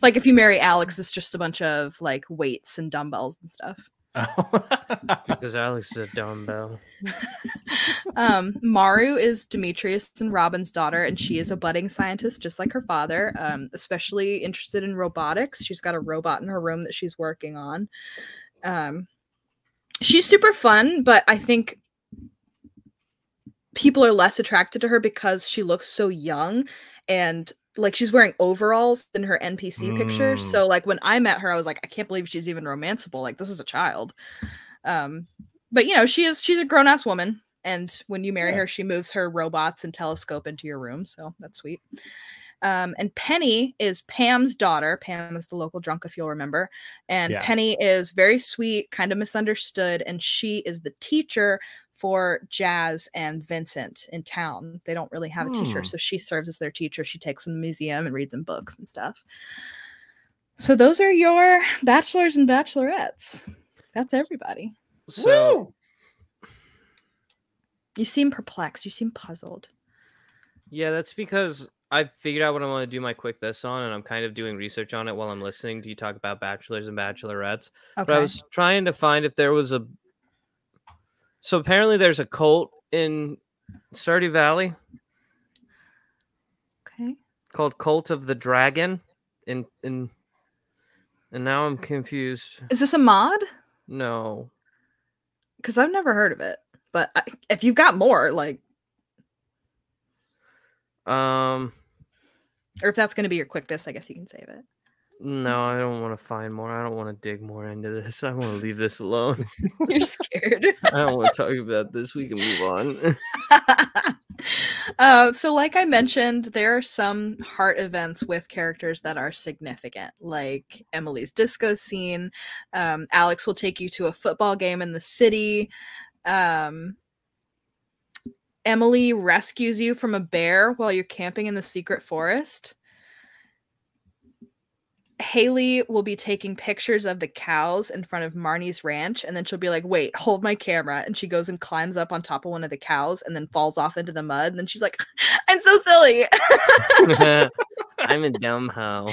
Like if you marry Alex, it's just a bunch of like weights and dumbbells and stuff. It's because Alex is a dumbbell. Maru is Demetrius and Robin's daughter, and she is a budding scientist just like her father, especially interested in robotics. She's got a robot in her room that she's working on. She's super fun, but I think people are less attracted to her because she looks so young, and like she's wearing overalls in her NPC picture. So like when I met her, I was like, I can't believe she's even romanceable. Like this is a child. But you know, she's a grown-ass woman, and when you marry her, she moves her robots and telescope into your room. So that's sweet. And Penny is Pam's daughter. Pam is the local drunk, if you'll remember. And Penny is very sweet, kind of misunderstood, and she is the teacher for Jazz and Vincent in town. They don't really have a teacher, so she serves as their teacher. She takes them to the museum and reads them books and stuff. So those are your bachelors and bachelorettes. That's everybody. So you seem perplexed. You seem puzzled. Yeah, that's because I figured out what I want to do my quick this on, and I'm kind of doing research on it while I'm listening to you talk about bachelors and bachelorettes. Okay. But I was trying to find if there was a... So apparently there's a cult in Stardew Valley. Okay. Called Cult of the Dragon. And now I'm confused. Is this a mod? No. Because I've never heard of it. But if you've got more, like... Or if that's going to be your quick this, I guess you can save it. No, I don't want to find more. I don't want to dig more into this. I want to leave this alone. You're scared. I don't want to talk about this. We can move on. So like I mentioned, there are some heart events with characters that are significant, like Emily's disco scene. Alex will take you to a football game in the city. Emily rescues you from a bear while you're camping in the secret forest. Haley will be taking pictures of the cows in front of Marnie's ranch, and then she'll be like, wait, hold my camera. And she goes and climbs up on top of one of the cows and then falls off into the mud. And then she's like, I'm so silly. I'm a dumb hoe.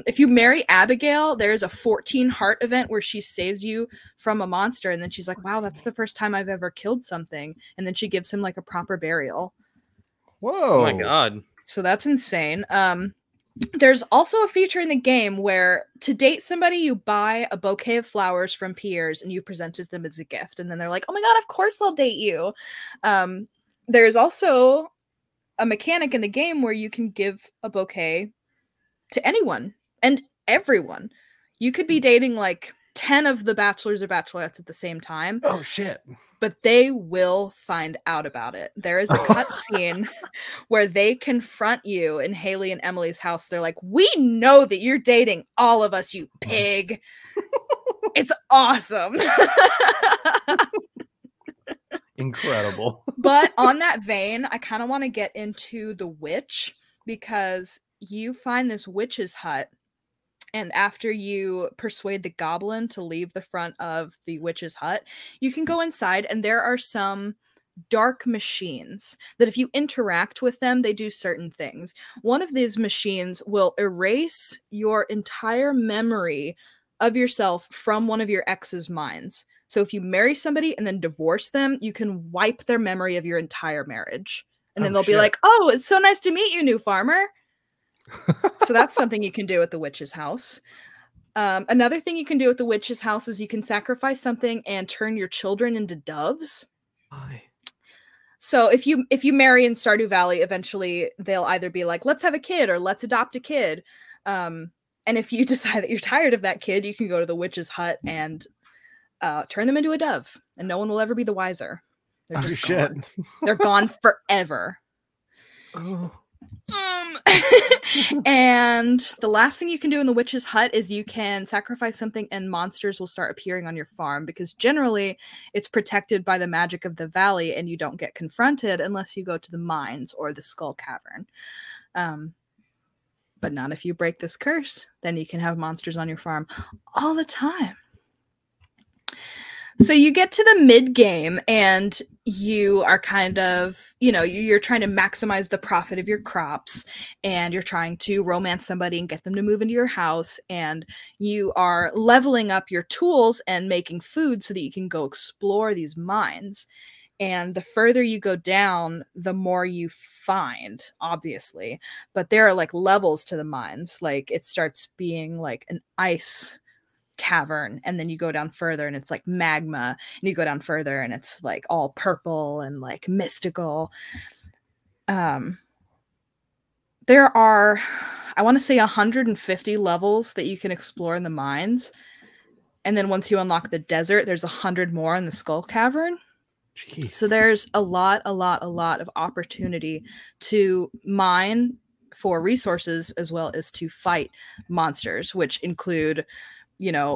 If you marry Abigail, there's a 14 heart event where she saves you from a monster. And then she's like, wow, that's the first time I've ever killed something. And then she gives him like a proper burial. Whoa. Oh my God. So that's insane. There's also a feature in the game where to date somebody, you buy a bouquet of flowers from Pierre's and you present it to them as a gift. And then they're like, oh my God, of course I'll date you. There's also a mechanic in the game where you can give a bouquet to anyone and everyone. You could be dating like 10 of the bachelors or bachelorettes at the same time. Oh shit. But they will find out about it. There is a cutscene where they confront you in Haley and Emily's house. They're like, "We know that you're dating all of us, you pig." It's awesome. Incredible. But on that vein, I kind of want to get into the witch, because you find this witch's hut, and after you persuade the goblin to leave the front of the witch's hut, you can go inside, and there are some dark machines that if you interact with them, they do certain things. One of these machines will erase your entire memory of yourself from one of your ex's minds. So if you marry somebody and then divorce them, you can wipe their memory of your entire marriage. And then they'll be like, "Oh, it's so nice to meet you, new farmer." So that's something you can do at the witch's house. Another thing you can do at the witch's house is you can sacrifice something and turn your children into doves. Why? So if you marry in Stardew Valley, eventually they'll either be like, "Let's have a kid," or "Let's adopt a kid." And if you decide that you're tired of that kid, you can go to the witch's hut and turn them into a dove, and no one will ever be the wiser. They're just gone. They're gone forever. Oh. And the last thing you can do in the witch's hut is you can sacrifice something and monsters will start appearing on your farm, because generally it's protected by the magic of the valley and you don't get confronted unless you go to the mines or the skull cavern. But not if you break this curse. Then you can have monsters on your farm all the time. So you get to the mid-game and you are kind of, you're trying to maximize the profit of your crops, and you're trying to romance somebody and get them to move into your house, and you are leveling up your tools and making food so that you can go explore these mines. And the further you go down, the more you find, obviously. But there are like levels to the mines. Like it starts being like an ice cavern, and then you go down further and it's like magma, and you go down further and it's like all purple and like mystical. There are, I want to say 150 levels that you can explore in the mines, and then once you unlock the desert, there's 100 more in the skull cavern. Jeez. So there's a lot of opportunity to mine for resources as well as to fight monsters, which include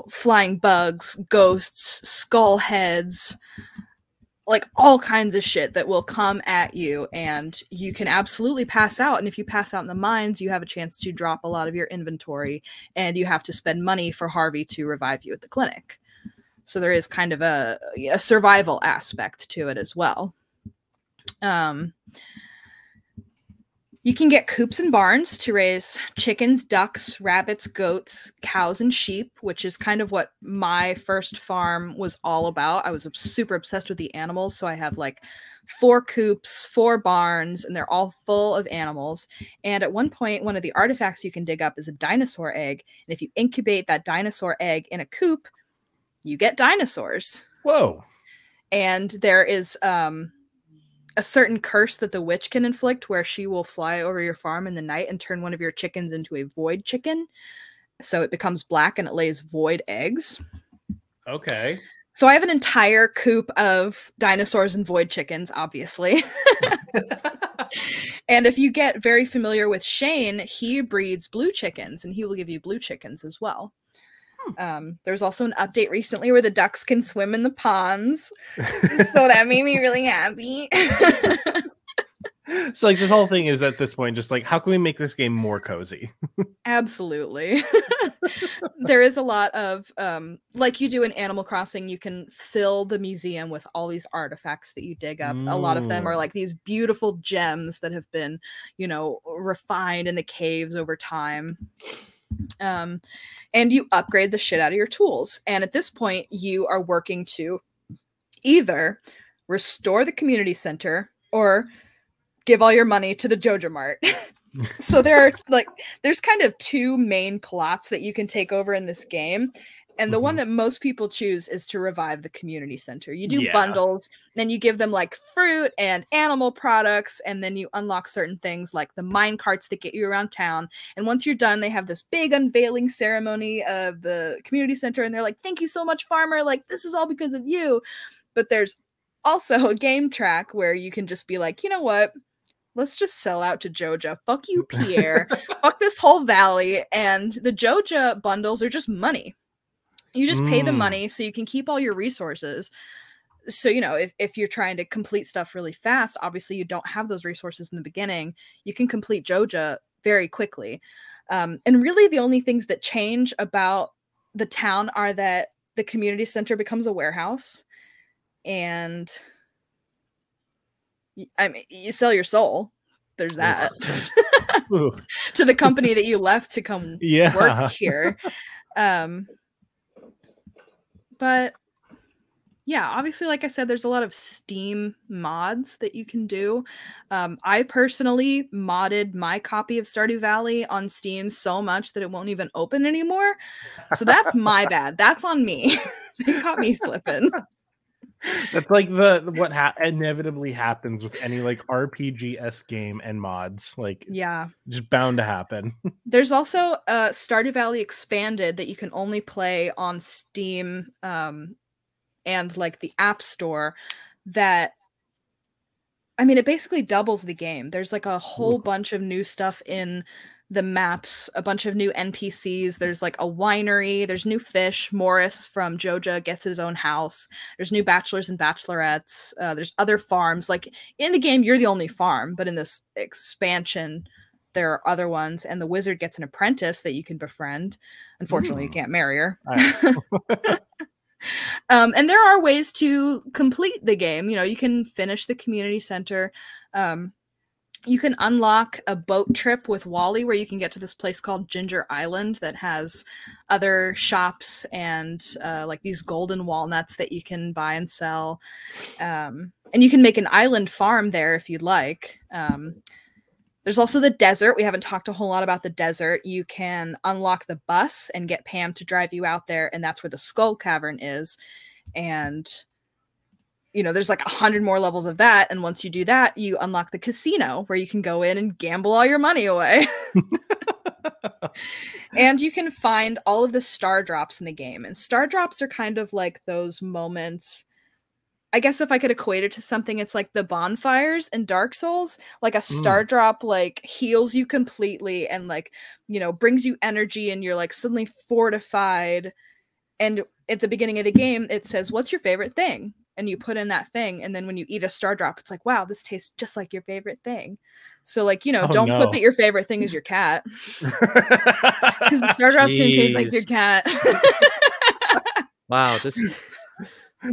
flying bugs, ghosts, skull heads, like all kinds of shit that will come at you, and you can absolutely pass out. And if you pass out in the mines, you have a chance to drop a lot of your inventory, and you have to spend money for Harvey to revive you at the clinic. So there is kind of a survival aspect to it as well. You can get coops and barns to raise chickens, ducks, rabbits, goats, cows, and sheep, which is kind of what my first farm was all about. I was super obsessed with the animals, so I have like 4 coops, 4 barns, and they're all full of animals. And at one point, one of the artifacts you can dig up is a dinosaur egg, and if you incubate that dinosaur egg in a coop, you get dinosaurs. Whoa. And there is a certain curse that the witch can inflict where she will fly over your farm in the night and turn one of your chickens into a void chicken. So it becomes black and it lays void eggs. Okay. So I have an entire coop of dinosaurs and void chickens, obviously. And if you get very familiar with Shane, he breeds blue chickens, and he will give you blue chickens as well. There's also an update recently where the ducks can swim in the ponds. So that made me really happy. So like this whole thing is at this point just like, how can we make this game more cozy? Absolutely. There is a lot of like you do in Animal Crossing, you can fill the museum with all these artifacts that you dig up. A lot of them are like these beautiful gems that have been, refined in the caves over time. And you upgrade the shit out of your tools. And at this point, you are working to either restore the community center or give all your money to the Joja Mart. So there's kind of 2 main plots that you can take over in this game. And the one that most people choose is to revive the community center. You do bundles, then you give them like fruit and animal products, and then you unlock certain things like the mine carts that get you around town. And once you're done, they have this big unveiling ceremony of the community center, and they're like, thank you so much, farmer. Like, this is all because of you. But there's also a game track where you can just be like, you know what? Let's just sell out to Joja. Fuck you, Pierre. Fuck this whole valley. And the Joja bundles are just money. You just pay the money so you can keep all your resources. So, you know, if you're trying to complete stuff really fast, obviously you don't have those resources in the beginning. You can complete Joja very quickly. And really the only things that change about the town are that the community center becomes a warehouse. And I mean, you sell your soul. There's that. To the company that you left to come work here. But yeah, obviously, like I said, there's a lot of Steam mods that you can do. I personally modded my copy of Stardew Valley on Steam so much that it won't even open anymore. So that's my bad. That's on me. They caught me slipping. That's like what inevitably happens with any like RPG-esque game and mods. Like, yeah, just bound to happen. There's also Stardew Valley Expanded that you can only play on Steam and like the App Store. That, I mean, it basically doubles the game. There's like a whole bunch of new stuff in the maps, a bunch of new NPCs. There's like a winery. There's new fish. Morris from Joja gets his own house. There's new bachelors and bachelorettes. There's other farms. Like in the game, you're the only farm, but in this expansion, there are other ones. And the wizard gets an apprentice that you can befriend. Unfortunately, you can't marry her. And there are ways to complete the game. You know, you can finish the community center. You can unlock a boat trip with Wally where you can get to this place called Ginger Island that has other shops and like these golden walnuts that you can buy and sell. And you can make an island farm there if you'd like. There's also the desert. We haven't talked a whole lot about the desert. You can unlock the bus and get Pam to drive you out there, and that's where the Skull Cavern is. And you know, there's like 100 more levels of that. And once you do that, you unlock the casino where you can go in and gamble all your money away. And you can find all of the star drops in the game. And star drops are kind of like those moments. I guess if I could equate it to something, it's like the bonfires in Dark Souls. Like a star drop like heals you completely and like, you know, brings you energy and you're like suddenly fortified. And at the beginning of the game, it says, what's your favorite thing? And you put in that thing, and then when you eat a star drop, it's like, wow, this tastes just like your favorite thing. So, like, you know, don't put that your favorite thing is your cat. Because the star drop's gonna taste like your cat. Wow, this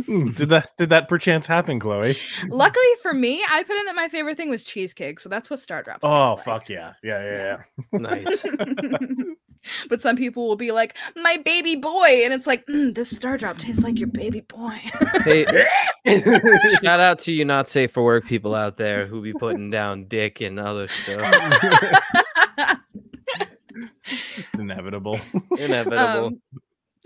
did that perchance happen, Chloe? Luckily for me, I put in that my favorite thing was cheesecake, so that's what star drops taste like. Fuck yeah. Yeah. Nice. But some people will be like, my baby boy. And it's like, this star drop tastes like your baby boy. Hey, shout out to you not safe for work people out there who be putting down dick and other stuff. Inevitable.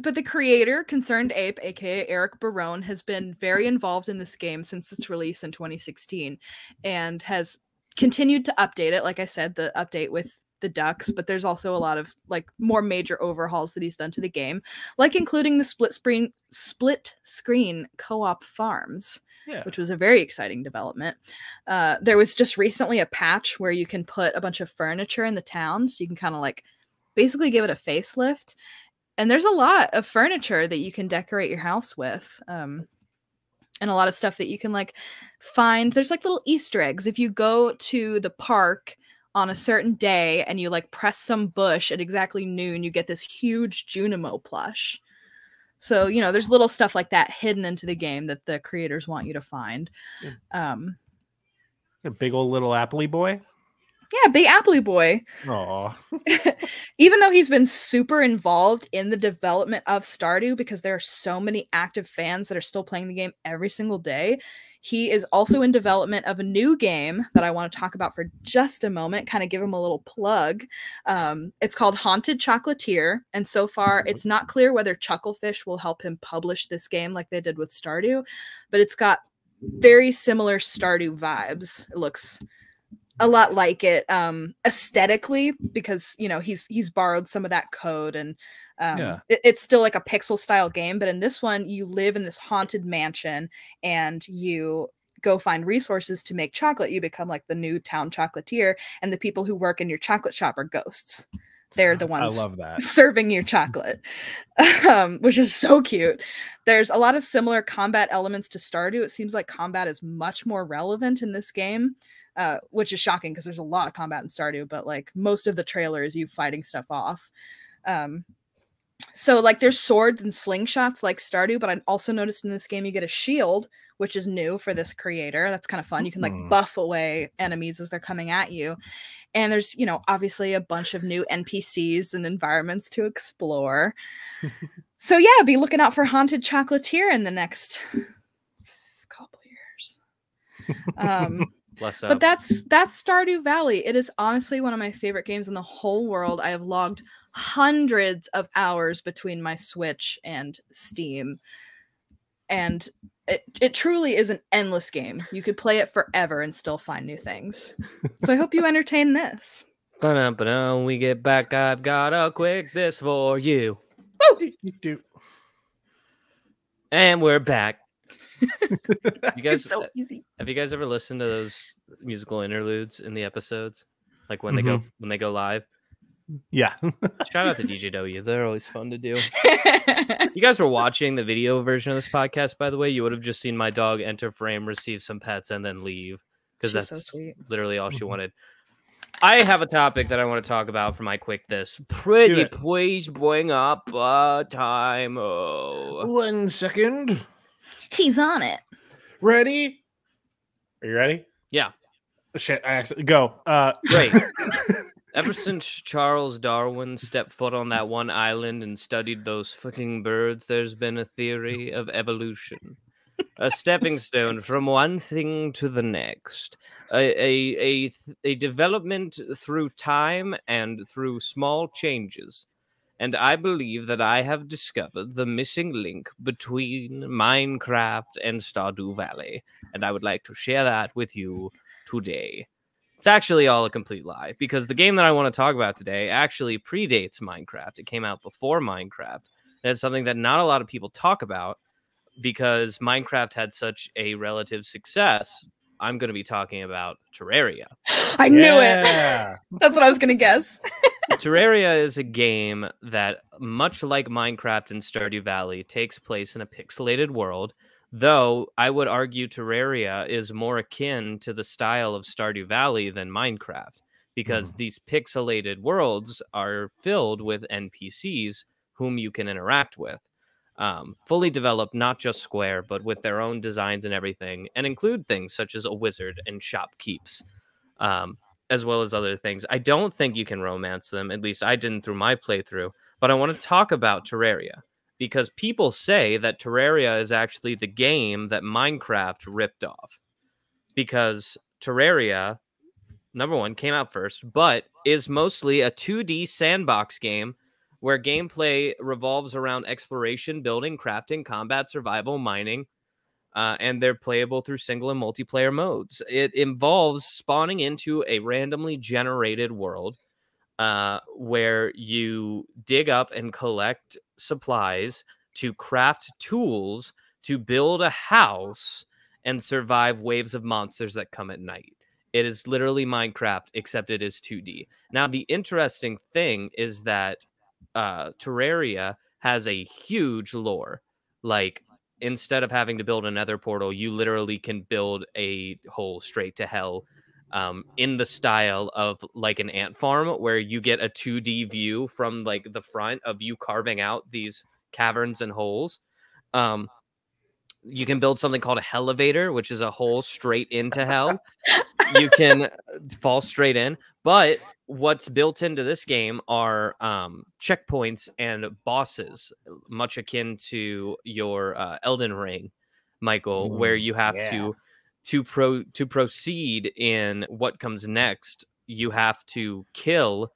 But the creator, Concerned Ape, aka Eric Barone, has been very involved in this game since its release in 2016 and has continued to update it. Like I said, the update with the ducks, but there's also a lot of like more major overhauls that he's done to the game, like including the split screen co-op farms, which was a very exciting development. There was just recently a patch where you can put a bunch of furniture in the town, so you can kind of like basically give it a facelift. And there's a lot of furniture that you can decorate your house with. And a lot of stuff that you can like find. There's like little Easter eggs. If you go to the park on a certain day and you like press some bush at exactly noon, you get this huge Junimo plush. So, you know, there's little stuff like that hidden into the game that the creators want you to find. A big old little appley boy. Yeah, Big Appley Boy. Aw. Even though he's been super involved in the development of Stardew, because there are so many active fans that are still playing the game every single day, he is also in development of a new game that I want to talk about for just a moment, kind of give him a little plug. It's called Haunted Chocolatier, and so far it's not clear whether Chucklefish will help him publish this game like they did with Stardew, but it's got very similar Stardew vibes. It looks a lot like it aesthetically, because he's borrowed some of that code, and it's still like a pixel style game, but in this one you live in this haunted mansion and you go find resources to make chocolate. You become like the new town chocolatier, and the people who work in your chocolate shop are ghosts. They're the ones I love that. serving your chocolate, which is so cute. There's a lot of similar combat elements to Stardew. It seems like combat is much more relevant in this game, which is shocking because there's a lot of combat in Stardew, but like most of the trailer is you fighting stuff off. So like there's swords and slingshots like Stardew, but I also noticed in this game you get a shield, which is new for this creator. That's kind of fun. You can like buff away enemies as they're coming at you. And there's, obviously a bunch of new NPCs and environments to explore. So yeah, be looking out for Haunted Chocolatier in the next couple years. But that's Stardew Valley. It is honestly one of my favorite games in the whole world. I have logged hundreds of hours between my Switch and Steam, and it truly is an endless game. You could play it forever and still find new things. So I hope you entertain this. When we get back, I've got a quick this for you. And we're back. You guys, it's so easy. Have you guys ever listened to those musical interludes in the episodes, like when they go live? Yeah. Shout out to DJW. They're always fun to do. If you guys were watching the video version of this podcast, by the way, you would have just seen my dog enter frame, receive some pets, and then leave, because that's so sweet. Literally all she wanted. I have a topic that I want to talk about for my quick this. Pretty please bring up time. 1 second. He's on it. Ready? Are you ready? Yeah. Shit, I actually go. Great. Ever since Charles Darwin stepped foot on that one island and studied those fucking birds, there's been a theory of evolution. A stepping stone from one thing to the next. A development through time and through small changes. And I believe that I have discovered the missing link between Minecraft and Stardew Valley. And I would like to share that with you today. It's actually all a complete lie, because the game that I want to talk about today actually predates Minecraft. It came out before Minecraft. And it's something that not a lot of people talk about because Minecraft had such a relative success. I'm going to be talking about Terraria. I knew it. That's what I was going to guess. Terraria is a game that, much like Minecraft and Stardew Valley, takes place in a pixelated world. Though I would argue Terraria is more akin to the style of Stardew Valley than Minecraft, because these pixelated worlds are filled with NPCs whom you can interact with. Fully developed, not just square, but with their own designs and everything, and include things such as a wizard and shopkeeps, as well as other things. I don't think you can romance them, at least I didn't through my playthrough, but I want to talk about Terraria. Because people say that Terraria is actually the game that Minecraft ripped off. Because Terraria, number one, came out first, but is mostly a 2D sandbox game where gameplay revolves around exploration, building, crafting, combat, survival, mining, and they're playable through single and multiplayer modes. It involves spawning into a randomly generated world where you dig up and collect supplies to craft tools to build a house and survive waves of monsters that come at night. It is literally Minecraft, except it is 2D. Now, the interesting thing is that Terraria has a huge lore. Like, instead of having to build a nether portal, you literally can build a hole straight to hell. In the style of like an ant farm, where you get a 2D view from like the front of you carving out these caverns and holes. You can build something called a Hellevator, which is a hole straight into hell. You can fall straight in, but what's built into this game are checkpoints and bosses, much akin to your Elden Ring, Michael, where you have to proceed in what comes next. You have to kill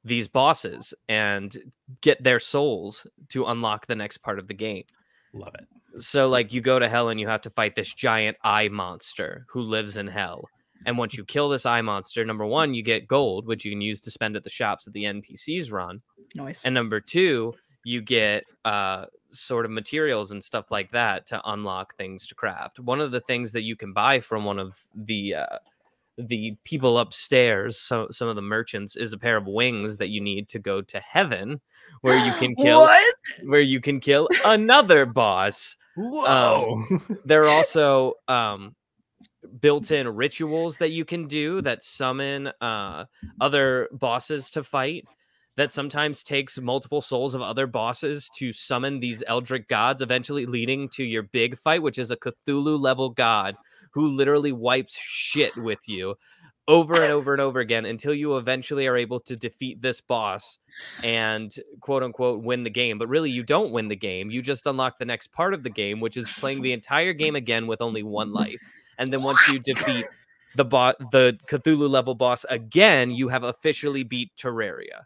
these bosses and get their souls to unlock the next part of the game. Love it. So, like, you go to hell and you have to fight this giant eye monster who lives in hell. And once you kill this eye monster, number one, you get gold, which you can use to spend at the shops that the NPCs run. Nice. And number two, you get sort of materials and stuff like that to unlock things to craft. One of the things that you can buy from one of the people upstairs, so some of the merchants, is a pair of wings that you need to go to heaven, where you can kill where you can kill another boss. Whoa! There are also built-in rituals that you can do that summon other bosses to fight. That sometimes takes multiple souls of other bosses to summon these eldritch gods, eventually leading to your big fight, which is a Cthulhu-level god who literally wipes shit with you over and over and over again until you eventually are able to defeat this boss and quote-unquote win the game. But really, you don't win the game. You just unlock the next part of the game, which is playing the entire game again with only one life. And then once you defeat the Cthulhu-level boss again, you have officially beat Terraria.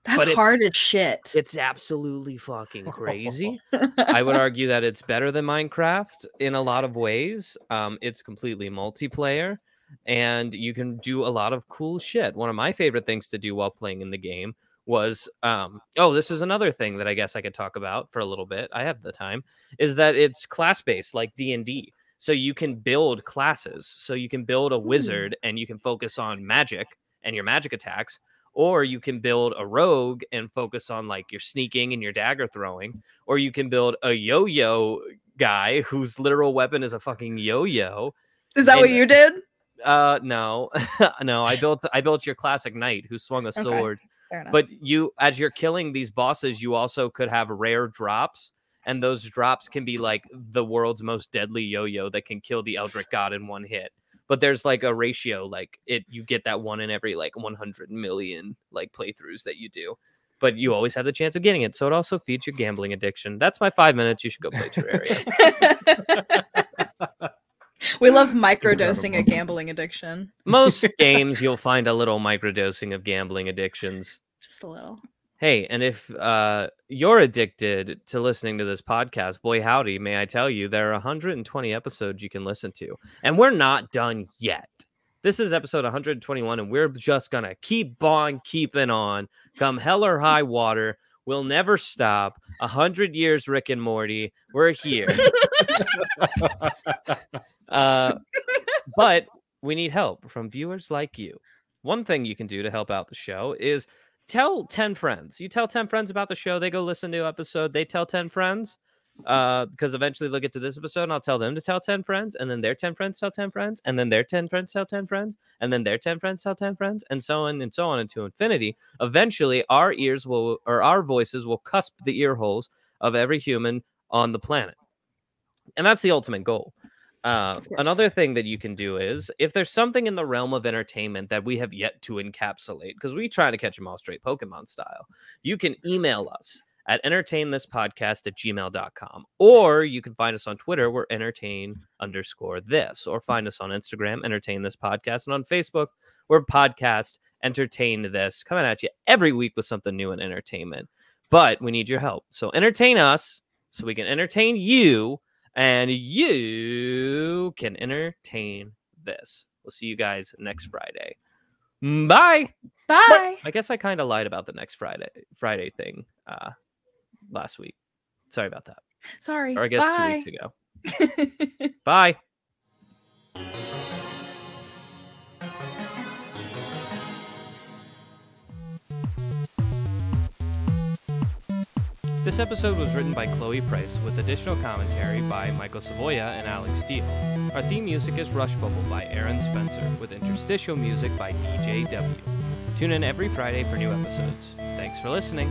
That's hard as shit. It's absolutely fucking crazy. I would argue that it's better than Minecraft in a lot of ways. It's completely multiplayer, and you can do a lot of cool shit. One of my favorite things to do while playing in the game was, this is another thing that I guess I could talk about for a little bit. I have the time. Is that it's class-based like D&D. So you can build classes. So you can build a wizard and you can focus on magic and your magic attacks. Or you can build a rogue and focus on like your sneaking and your dagger throwing. Or you can build a yo-yo guy whose literal weapon is a fucking yo-yo. Is that what you did? No. No, I built your classic knight who swung a sword. Fair enough. But you, as you're killing these bosses, you also could have rare drops. And those drops can be like the world's most deadly yo-yo that can kill the eldritch god in one hit. But there's like a ratio, like you get that one in every like 100 million like playthroughs that you do. But you always have the chance of getting it. So it also feeds your gambling addiction. That's my 5 minutes. You should go play Terraria. We love microdosing a gambling addiction. Most games you'll find a little microdosing of gambling addictions. Just a little. Hey, and if you're addicted to listening to this podcast, boy howdy, may I tell you, there are 120 episodes you can listen to. And we're not done yet. This is episode 121, and we're just going to keep on keeping on. Come hell or high water. We'll never stop. 100 years, Rick and Morty. We're here. But we need help from viewers like you. One thing you can do to help out the show is tell 10 friends. You tell 10 friends about the show. They go listen to an episode. They tell 10 friends. Because eventually they'll get to this episode and I'll tell them to tell 10 friends. And then their 10 friends tell 10 friends. And then their 10 friends tell 10 friends. And then their 10 friends tell 10 friends. And so on and so on into infinity. Eventually our voices will cusp the ear holes of every human on the planet. And that's the ultimate goal. Another thing that you can do is if there's something in the realm of entertainment that we have yet to encapsulate, because we try to catch them all straight Pokemon style, you can email us at entertainthispodcast@gmail.com, or you can find us on Twitter, we're entertain_this, or find us on Instagram, entertain this podcast, and on Facebook, we're podcast entertain this, coming at you every week with something new in entertainment. But we need your help, so entertain us so we can entertain you. And you can entertain this. We'll see you guys next Friday. Bye. Bye. I guess I kind of lied about the next Friday thing last week. Sorry about that. Sorry. Or I guess Bye. 2 weeks ago. Bye. This episode was written by Chloe Price with additional commentary by Michael Savoya and Alex Steele. Our theme music is Rush Bubble by Aaron Spencer with interstitial music by DJW. Tune in every Friday for new episodes. Thanks for listening.